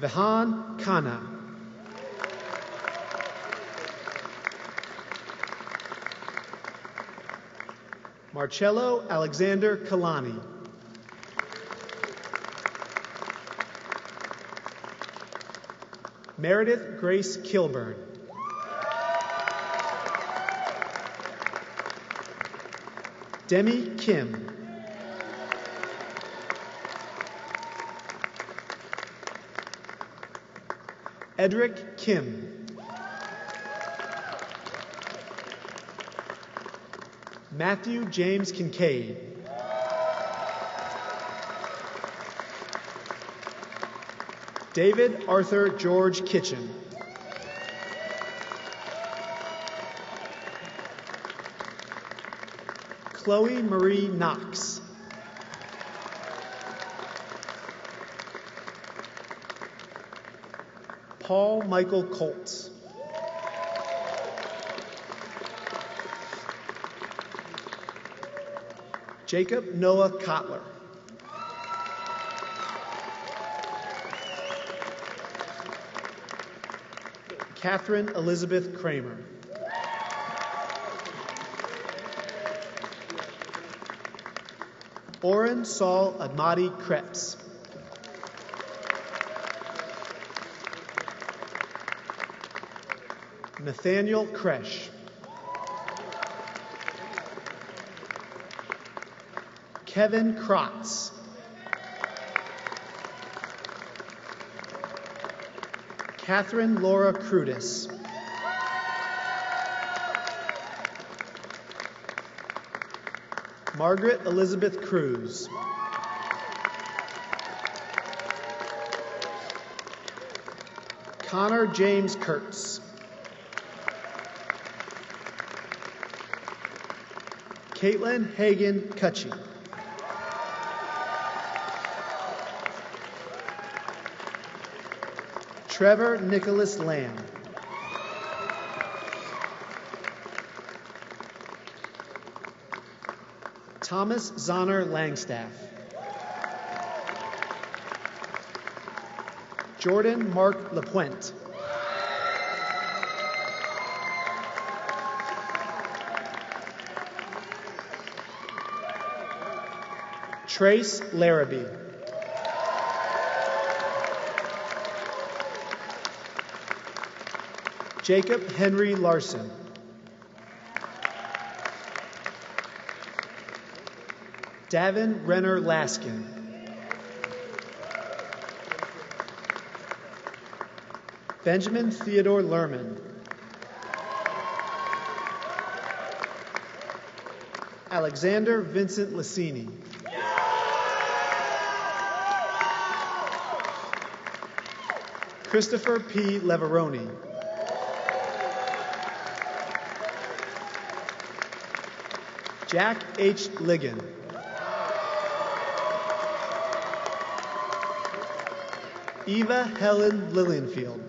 Vihan Khanna. Marcello Alexander Kalani. Meredith Grace Kilburn. Demi Kim. Edric Kim. Matthew James Kincaid. David Arthur George Kitchen. Chloe Marie Knox. Paul Michael Colts. Jacob Noah Kotler. Catherine Elizabeth Kramer. Oren Saul Admati Krebs. Nathaniel Kresh. Kevin Krotz. Catherine Laura Crudis. Margaret Elizabeth Cruz. Connor James Kurtz. Caitlin Hagan Cutchy. Trevor Nicholas Lamb. Thomas Zonner Langstaff. Jordan Mark LaPuente. Trace Larrabee. Jacob Henry Larson. Davin Renner Laskin. Benjamin Theodore Lerman. Alexander Vincent Lassini. Christopher P. Leveroni. Jack H. Ligon. Eva Helen Lilienfield.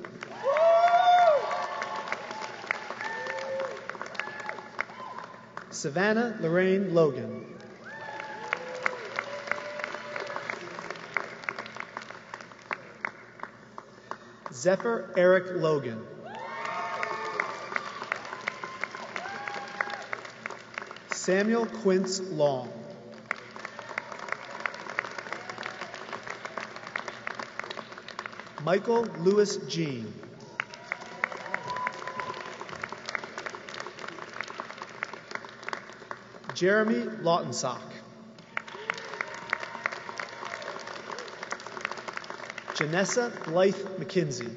Savannah Lorraine Logan. Zephyr Eric Logan. Samuel Quince Long. Michael Lewis Jean. Jeremy Lautensock. Janessa Blythe McKinsey.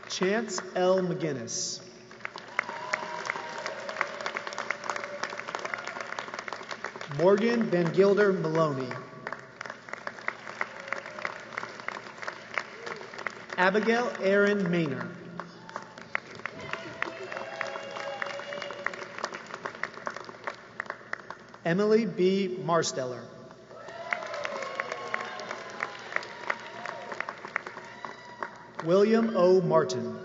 Chance L. McGinnis. Morgan Van Gilder Maloney. Abigail Aaron Maynor. Emily B. Marsteller. William O. Martin.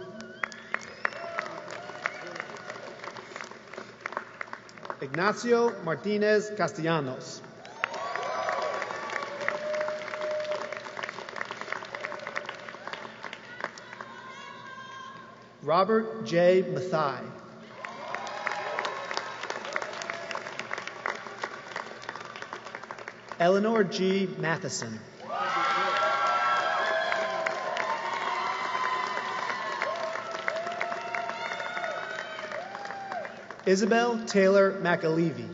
Ignacio Martinez Castellanos. Robert J. Mathai. Eleanor G. Matheson. Isabel Taylor McAlevey.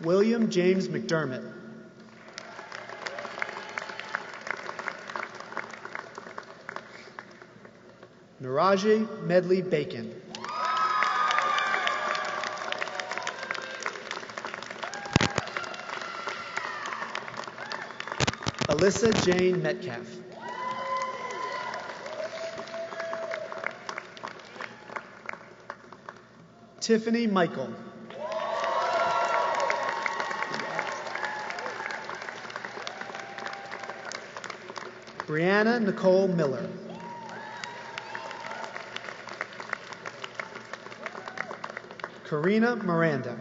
William James McDermott. Naraji Medley Bacon. Alyssa Jane Metcalf. Tiffany Michael. Brianna Nicole Miller. Karina Miranda.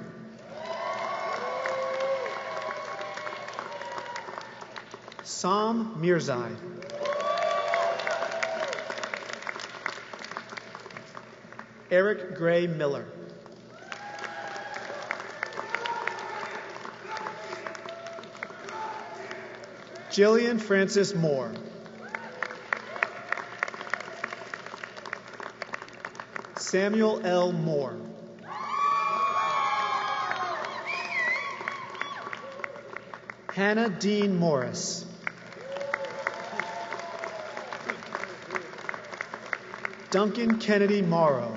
Sam Mirzai. Eric Gray Miller. Jillian Francis Moore. Samuel L. Moore. Hannah Dean Morris. Duncan Kennedy Morrow.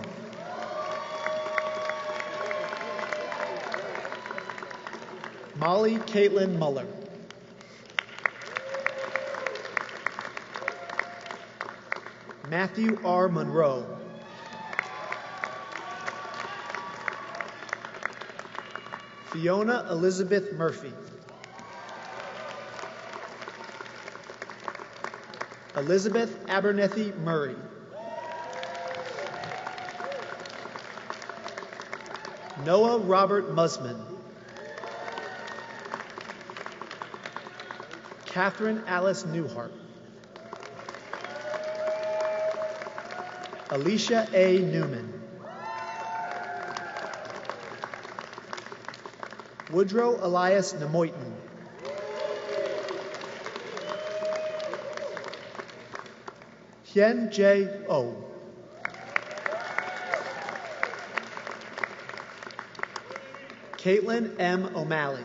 Molly Caitlin Muller. Matthew R. Monroe. Fiona Elizabeth Murphy. Elizabeth Abernethy Murray. Noah Robert Musman. Catherine Alice Newhart. Alicia A. Newman. Woodrow Elias Nemoitin. Hien J. O. Caitlin M. O'Malley.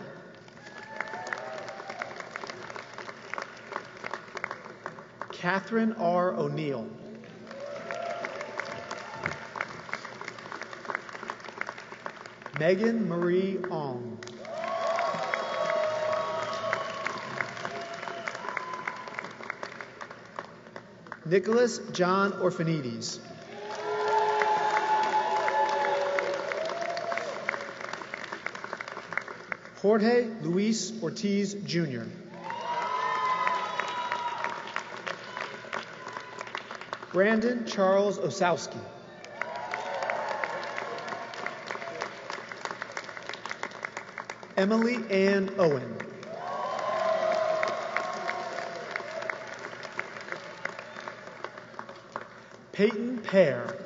Catherine R. O'Neill. Megan Marie Ong. Nicholas John Orfanedes. Jorge Luis Ortiz Jr. Brandon Charles Osowski. Emily Ann Owen. Peyton Pear.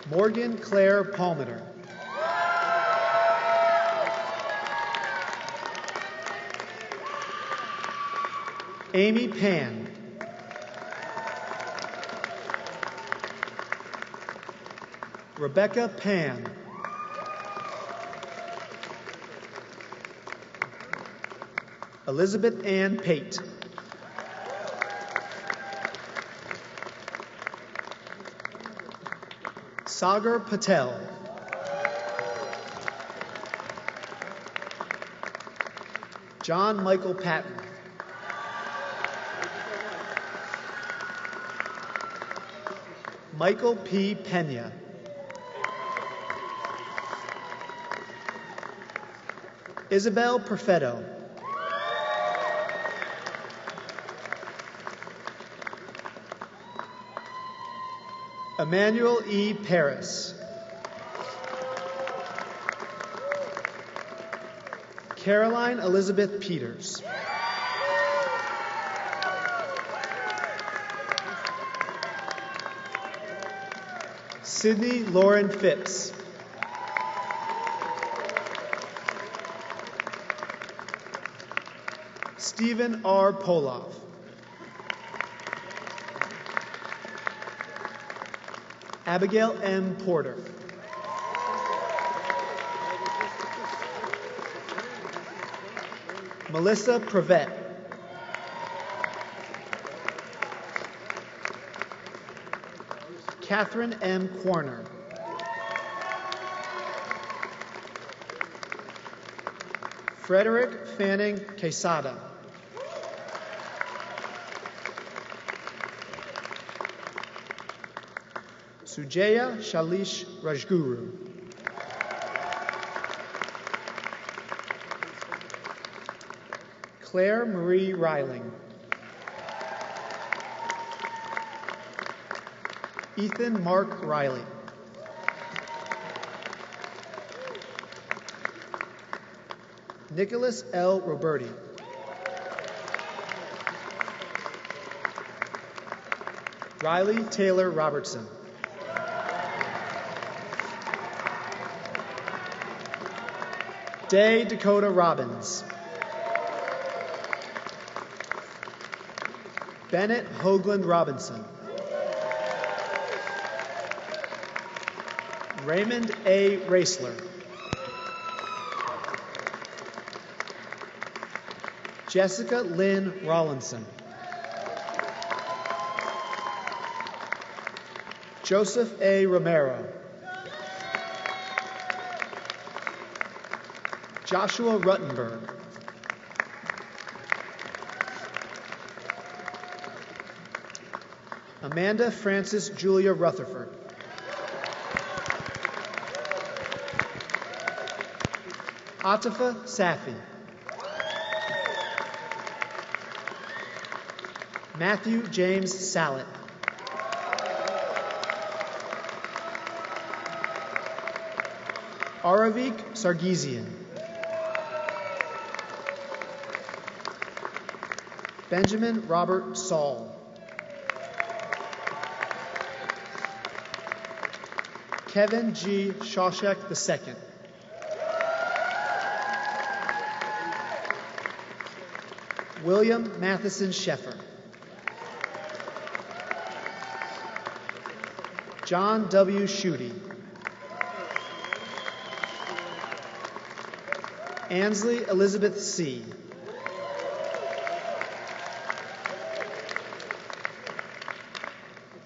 Morgan Claire Palmer. Amy Pan. Rebecca Pan. Elizabeth Ann Pate. Sagar Patel. John Michael Patton. Michael P. Pena. Isabel Perfetto. Emmanuel E. Paris. Caroline Elizabeth Peters. Sydney Lauren Phipps. Stephen R. Poloff. Abigail M. Porter. Melissa Prevet. Catherine M. Corner. Frederick Fanning Quesada. Sujaya Shalish Rajguru. Claire Marie Reiling. Ethan Mark Riley. Nicholas L. Roberti. Riley Taylor Robertson. Day Dakota Robbins. Bennett Hoagland Robinson. Raymond A. Raisler. Jessica Lynn Rawlinson. Joseph A. Romero. Joshua Ruttenberg. Amanda Frances Julia Rutherford. Atifa Safi. Matthew James Sallet. Aravik Sargisian. Benjamin Robert Saul. Kevin G. Shawshek II. William Matheson Sheffer. John W. Schutte. Ansley Elizabeth C.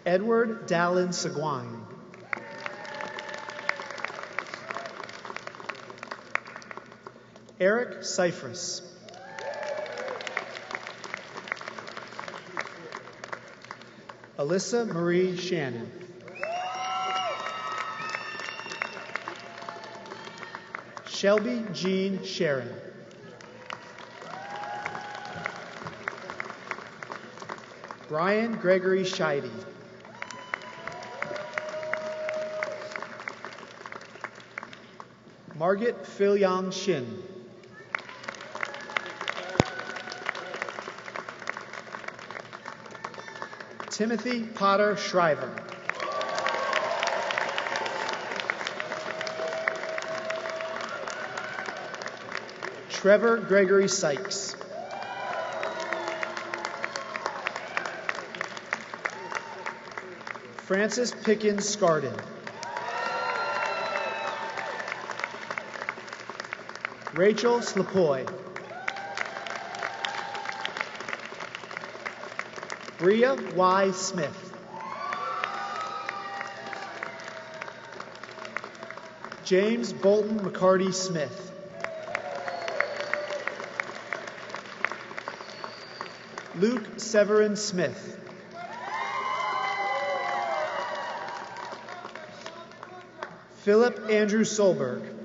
Edward Dallin Seguin. Eric Cyphers. Alyssa Marie Shannon. Shelby Jean Sharon. Brian Gregory Scheide. Margaret Phil-Yang Shin. Timothy Potter Shriver. Trevor Gregory Sykes. Francis Pickens Scardin. Rachel Slapoy. Bria Y. Smith. James Bolton McCarty Smith. Luke Severin Smith. Philip Andrew Solberg.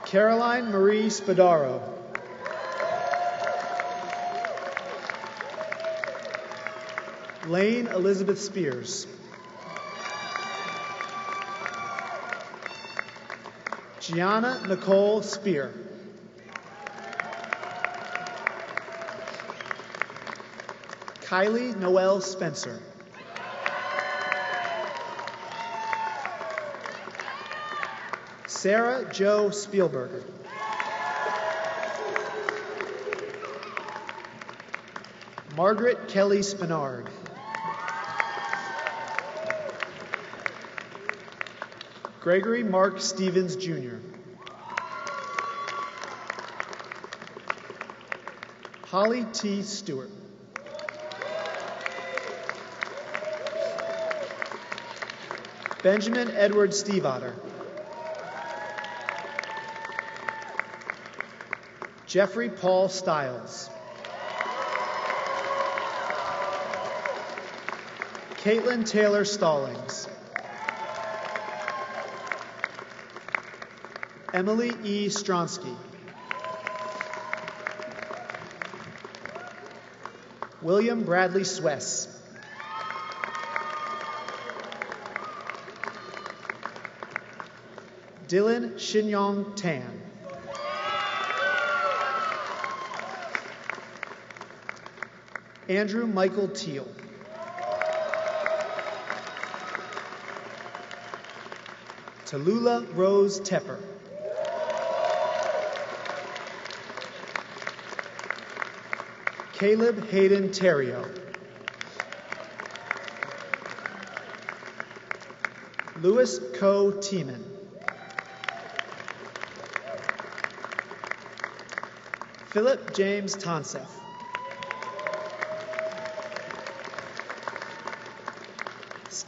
Caroline Marie Spadaro. Lane Elizabeth Spears. Gianna Nicole Spear. Kylie Noel Spencer. Sarah Jo Spielberger. Margaret Kelly Spinard. Gregory Mark Stevens, Jr. Holly T. Stewart. Benjamin Edward Steveotter. Jeffrey Paul Stiles. Caitlin Taylor Stallings. Emily E. Stronsky. William Bradley Swess. Dylan Shinyong Tan. Andrew Michael Teal. Tallulah Rose Tepper. Caleb Hayden Terrio. Louis Coe Tiemann. Philip James Tonseth.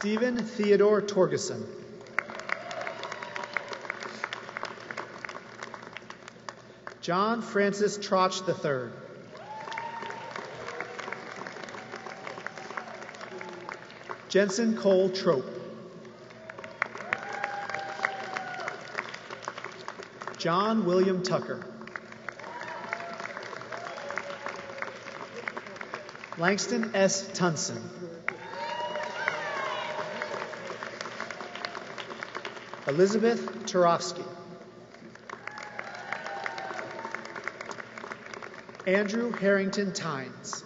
Stephen Theodore Torgeson. John Francis Trotch III. Jensen Cole Trope. John William Tucker. Langston S. Tunson. Elizabeth Turofsky. Andrew Harrington Tynes.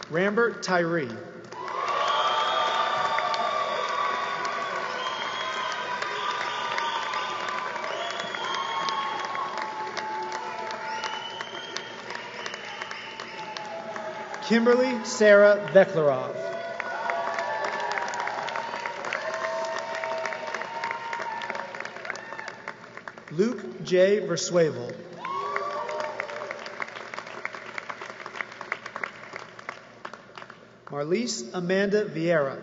Rambert Tyree. Kimberly Sarah Veklarov. Luke J. Verswavel. Marlise Amanda Vieira.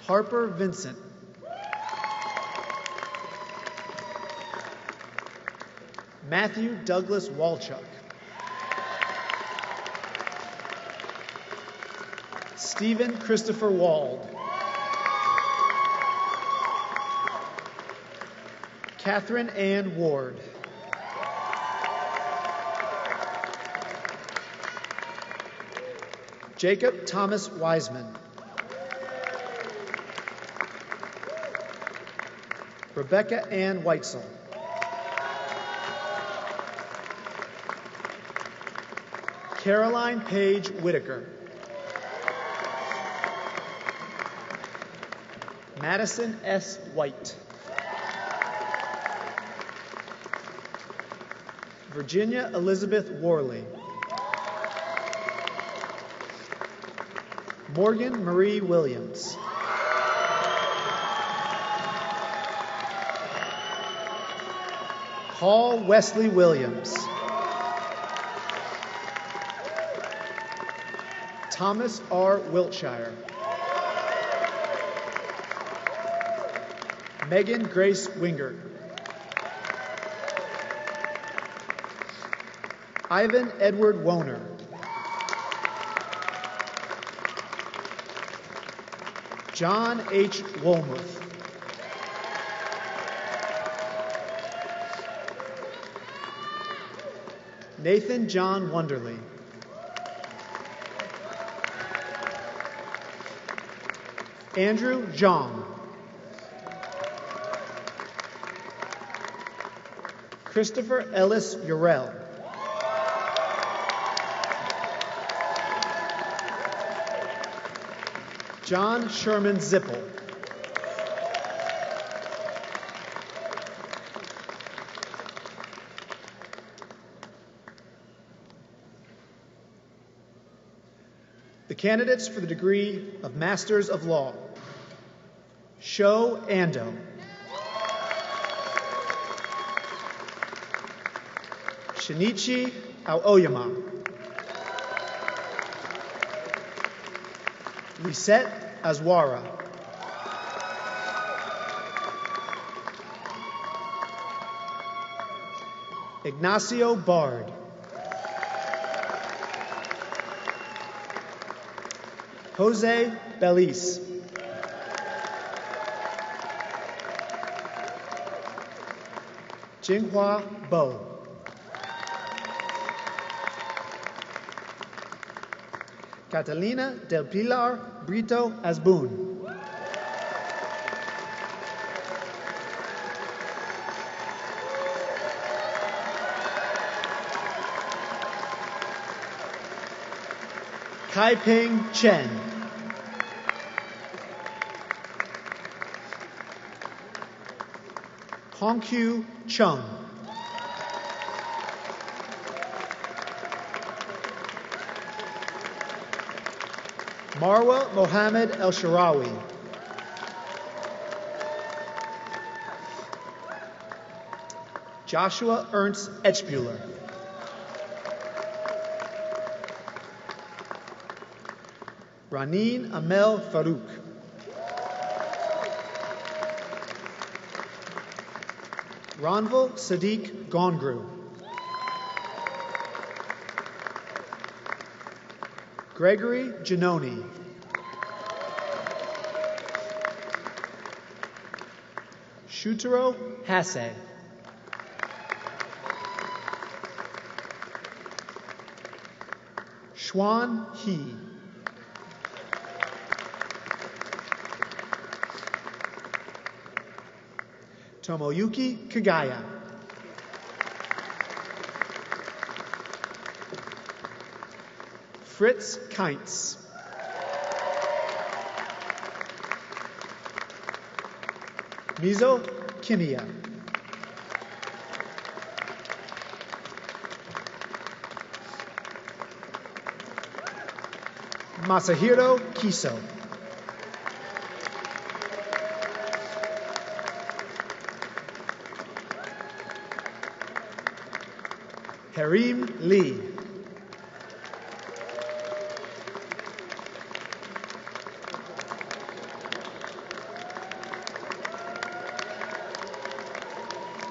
Harper Vincent. Matthew Douglas Walchuk. Stephen Christopher Wald. Catherine Ann Ward. Jacob Thomas Wiseman. Rebecca Ann Weitzel. Caroline Paige Whitaker. Madison S. White. Virginia Elizabeth Worley. Morgan Marie Williams. Paul Wesley Williams. Thomas R. Wiltshire. Megan Grace Wingert. Ivan Edward Woner. John H. Wolmuth. Nathan John Wonderly. Andrew Zhang. Christopher Ellis Urell. John Sherman Zippel. The candidates for the degree of Masters of Law. Sho Ando. Shinichi Aoyama. Lisette Azwara. Ignacio Bard. Jose Beliz. Jinghua Bo. Catalina del Pilar Brito Asbun. Kai-Ping Chen. Hongqiu Chung. Marwa Mohammed El-Sharawi. Joshua Ernst Etchbuehler. Raneen Amel Farouk. Ranvil Sadiq Gongru. Gregory Giannoni. Shutaro Hase. Xuan He. Tomoyuki Kagaya. Fritz Keintz. Mizo Kimiya. Masahiro Kiso. Harim Lee.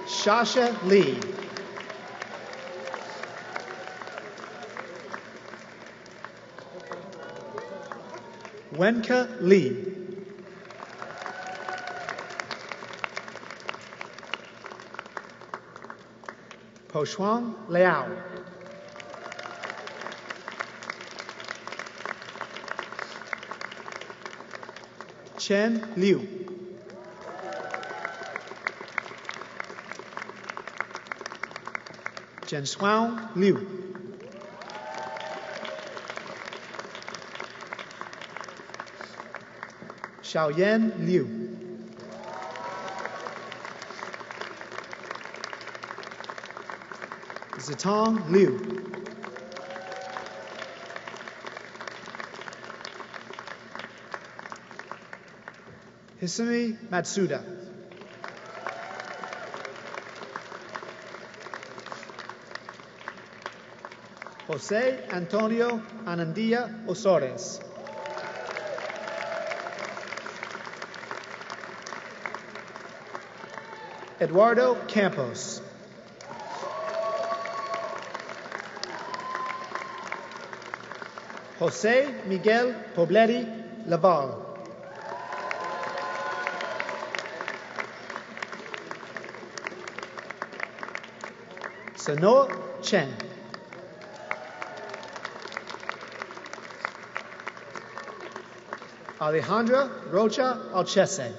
Shasha Lee. Wenka Lee. Poshuang Liao. Chen Liu. Zhenshuang Liu. Xiaoyan Liu. Zitong Liu. Hisumi Matsuda. Jose Antonio Anandia Osores. Eduardo Campos. Jose Miguel Pobletti Laval. Sanoa Chen. Alejandra Rocha Alchese.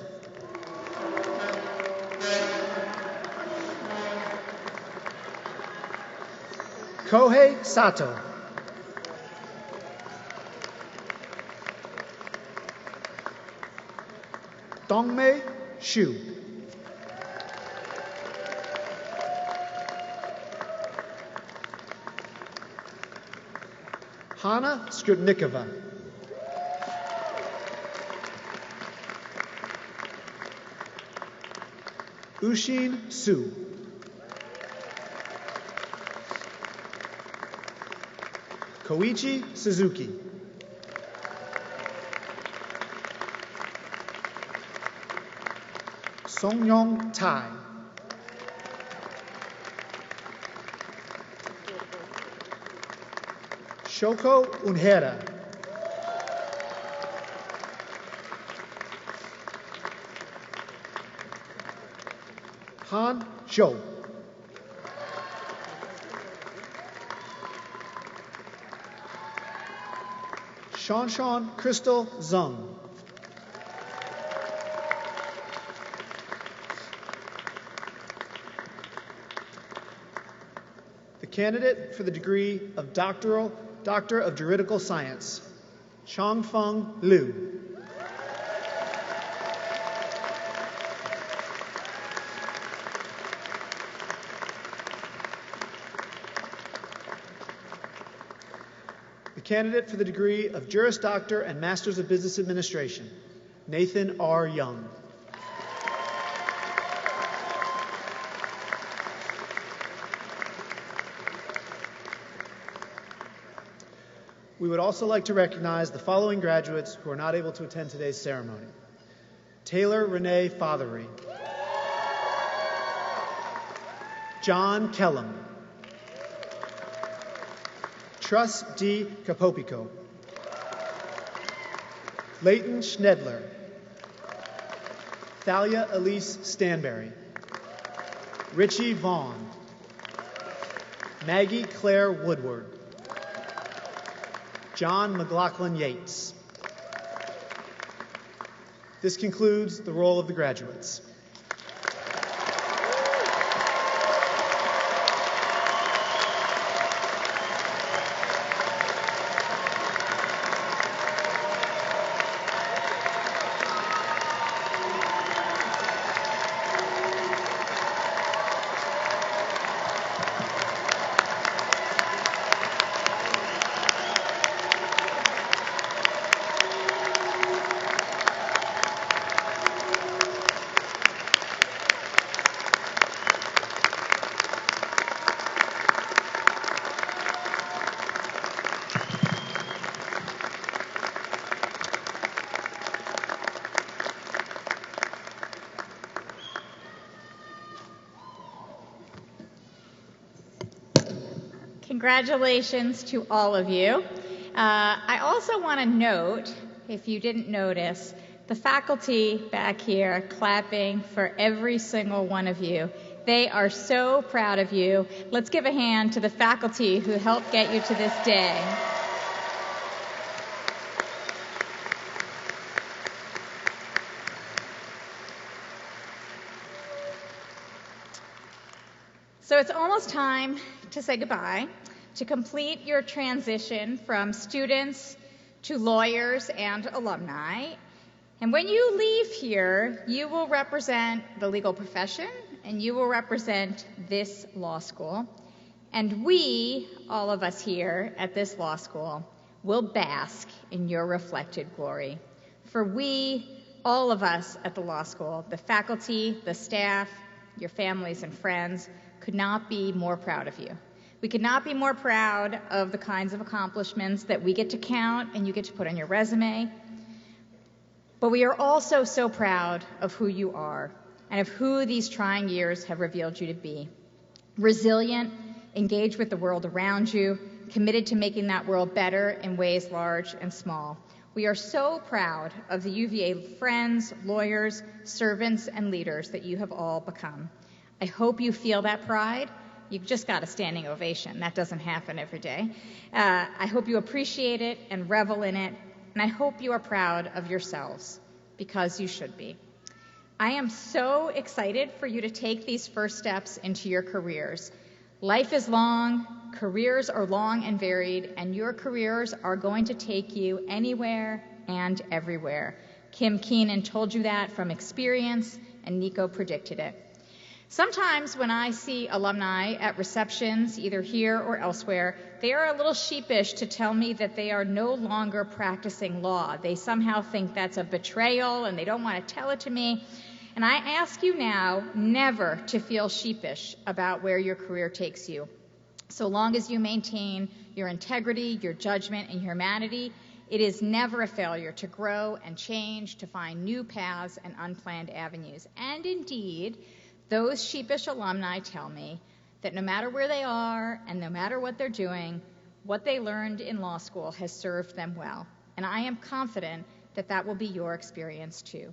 Kohei Sato. Dongmei Xu. Hanna Skripnikova. Ushin Su. Koichi Suzuki. Songyong Tai. Shoko Unhera. Han Zhou. Shanshan Crystal Zung. The candidate for the degree of Doctor of Juridical Science, Changfeng Liu. The candidate for the degree of Juris Doctor and Masters of Business Administration, Nathan R. Young. We would also like to recognize the following graduates who are not able to attend today's ceremony. Taylor Renee Fothery. John Kellum. Truss D. Capopico. Leighton Schnedler. Thalia Elise Stanberry. Richie Vaughn. Maggie Claire Woodward. John McLaughlin Yates. This concludes the roll of the graduates. Congratulations to all of you. I also want to note, if you didn't notice, the faculty back here clapping for every single one of you. They are so proud of you. Let's give a hand to the faculty who helped get you to this day. So it's almost time to say goodbye, to complete your transition from students to lawyers and alumni. And when you leave here, you will represent the legal profession and you will represent this law school. And we, all of us here at this law school, will bask in your reflected glory. For we, all of us at the law school, the faculty, the staff, your families and friends, could not be more proud of you. We could not be more proud of the kinds of accomplishments that we get to count and you get to put on your resume. But we are also so proud of who you are and of who these trying years have revealed you to be. Resilient, engaged with the world around you, committed to making that world better in ways large and small. We are so proud of the UVA friends, lawyers, servants, and leaders that you have all become. I hope you feel that pride. You've just got a standing ovation. That doesn't happen every day. I hope you appreciate it and revel in it, and I hope you are proud of yourselves, because you should be. I am so excited for you to take these first steps into your careers. Life is long, careers are long and varied, and your careers are going to take you anywhere and everywhere. Keenan told you that from experience, and Niko predicted it. Sometimes when I see alumni at receptions, either here or elsewhere, they are a little sheepish to tell me that they are no longer practicing law. They somehow think that's a betrayal, and they don't want to tell it to me. And I ask you now never to feel sheepish about where your career takes you. So long as you maintain your integrity, your judgment, and humanity, it is never a failure to grow and change, to find new paths and unplanned avenues. And indeed, those sheepish alumni tell me that no matter where they are and no matter what they're doing, what they learned in law school has served them well. And I am confident that that will be your experience too.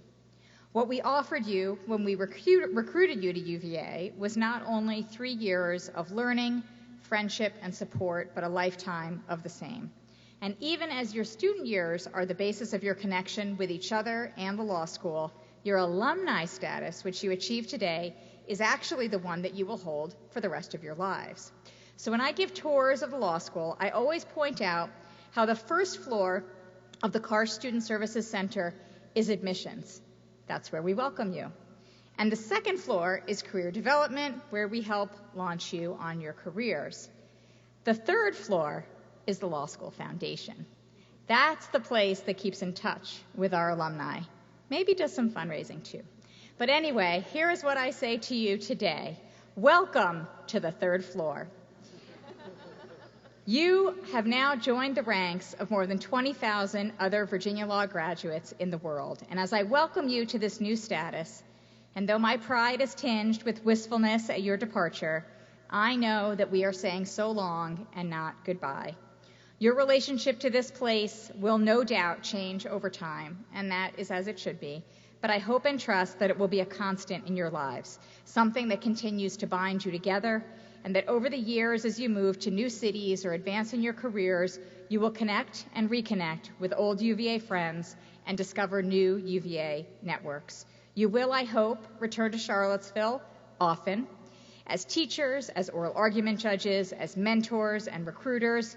What we offered you when we recruited you to UVA was not only 3 years of learning, friendship, and support, but a lifetime of the same. And even as your student years are the basis of your connection with each other and the law school, your alumni status, which you achieve today, is actually the one that you will hold for the rest of your lives. So when I give tours of the law school, I always point out how the first floor of the Carr Student Services Center is admissions. That's where we welcome you. And the second floor is career development, where we help launch you on your careers. The third floor is the Law School Foundation. That's the place that keeps in touch with our alumni. Maybe does some fundraising too. But anyway, here is what I say to you today. Welcome to the third floor. You have now joined the ranks of more than 20,000 other Virginia Law graduates in the world. And as I welcome you to this new status, and though my pride is tinged with wistfulness at your departure, I know that we are saying so long and not goodbye. Your relationship to this place will no doubt change over time, and that is as it should be. But I hope and trust that it will be a constant in your lives, something that continues to bind you together, and that over the years as you move to new cities or advance in your careers, you will connect and reconnect with old UVA friends and discover new UVA networks. You will, I hope, return to Charlottesville often as teachers, as oral argument judges, as mentors and recruiters,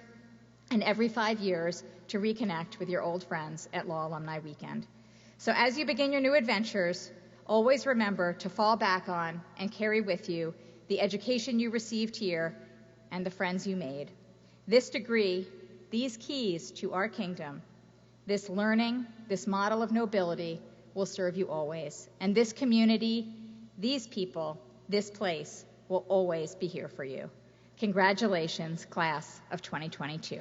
and every 5 years to reconnect with your old friends at Law Alumni Weekend. So as you begin your new adventures, always remember to fall back on and carry with you the education you received here and the friends you made. This degree, these keys to our kingdom, this learning, this model of nobility will serve you always. And this community, these people, this place will always be here for you. Congratulations, class of 2022.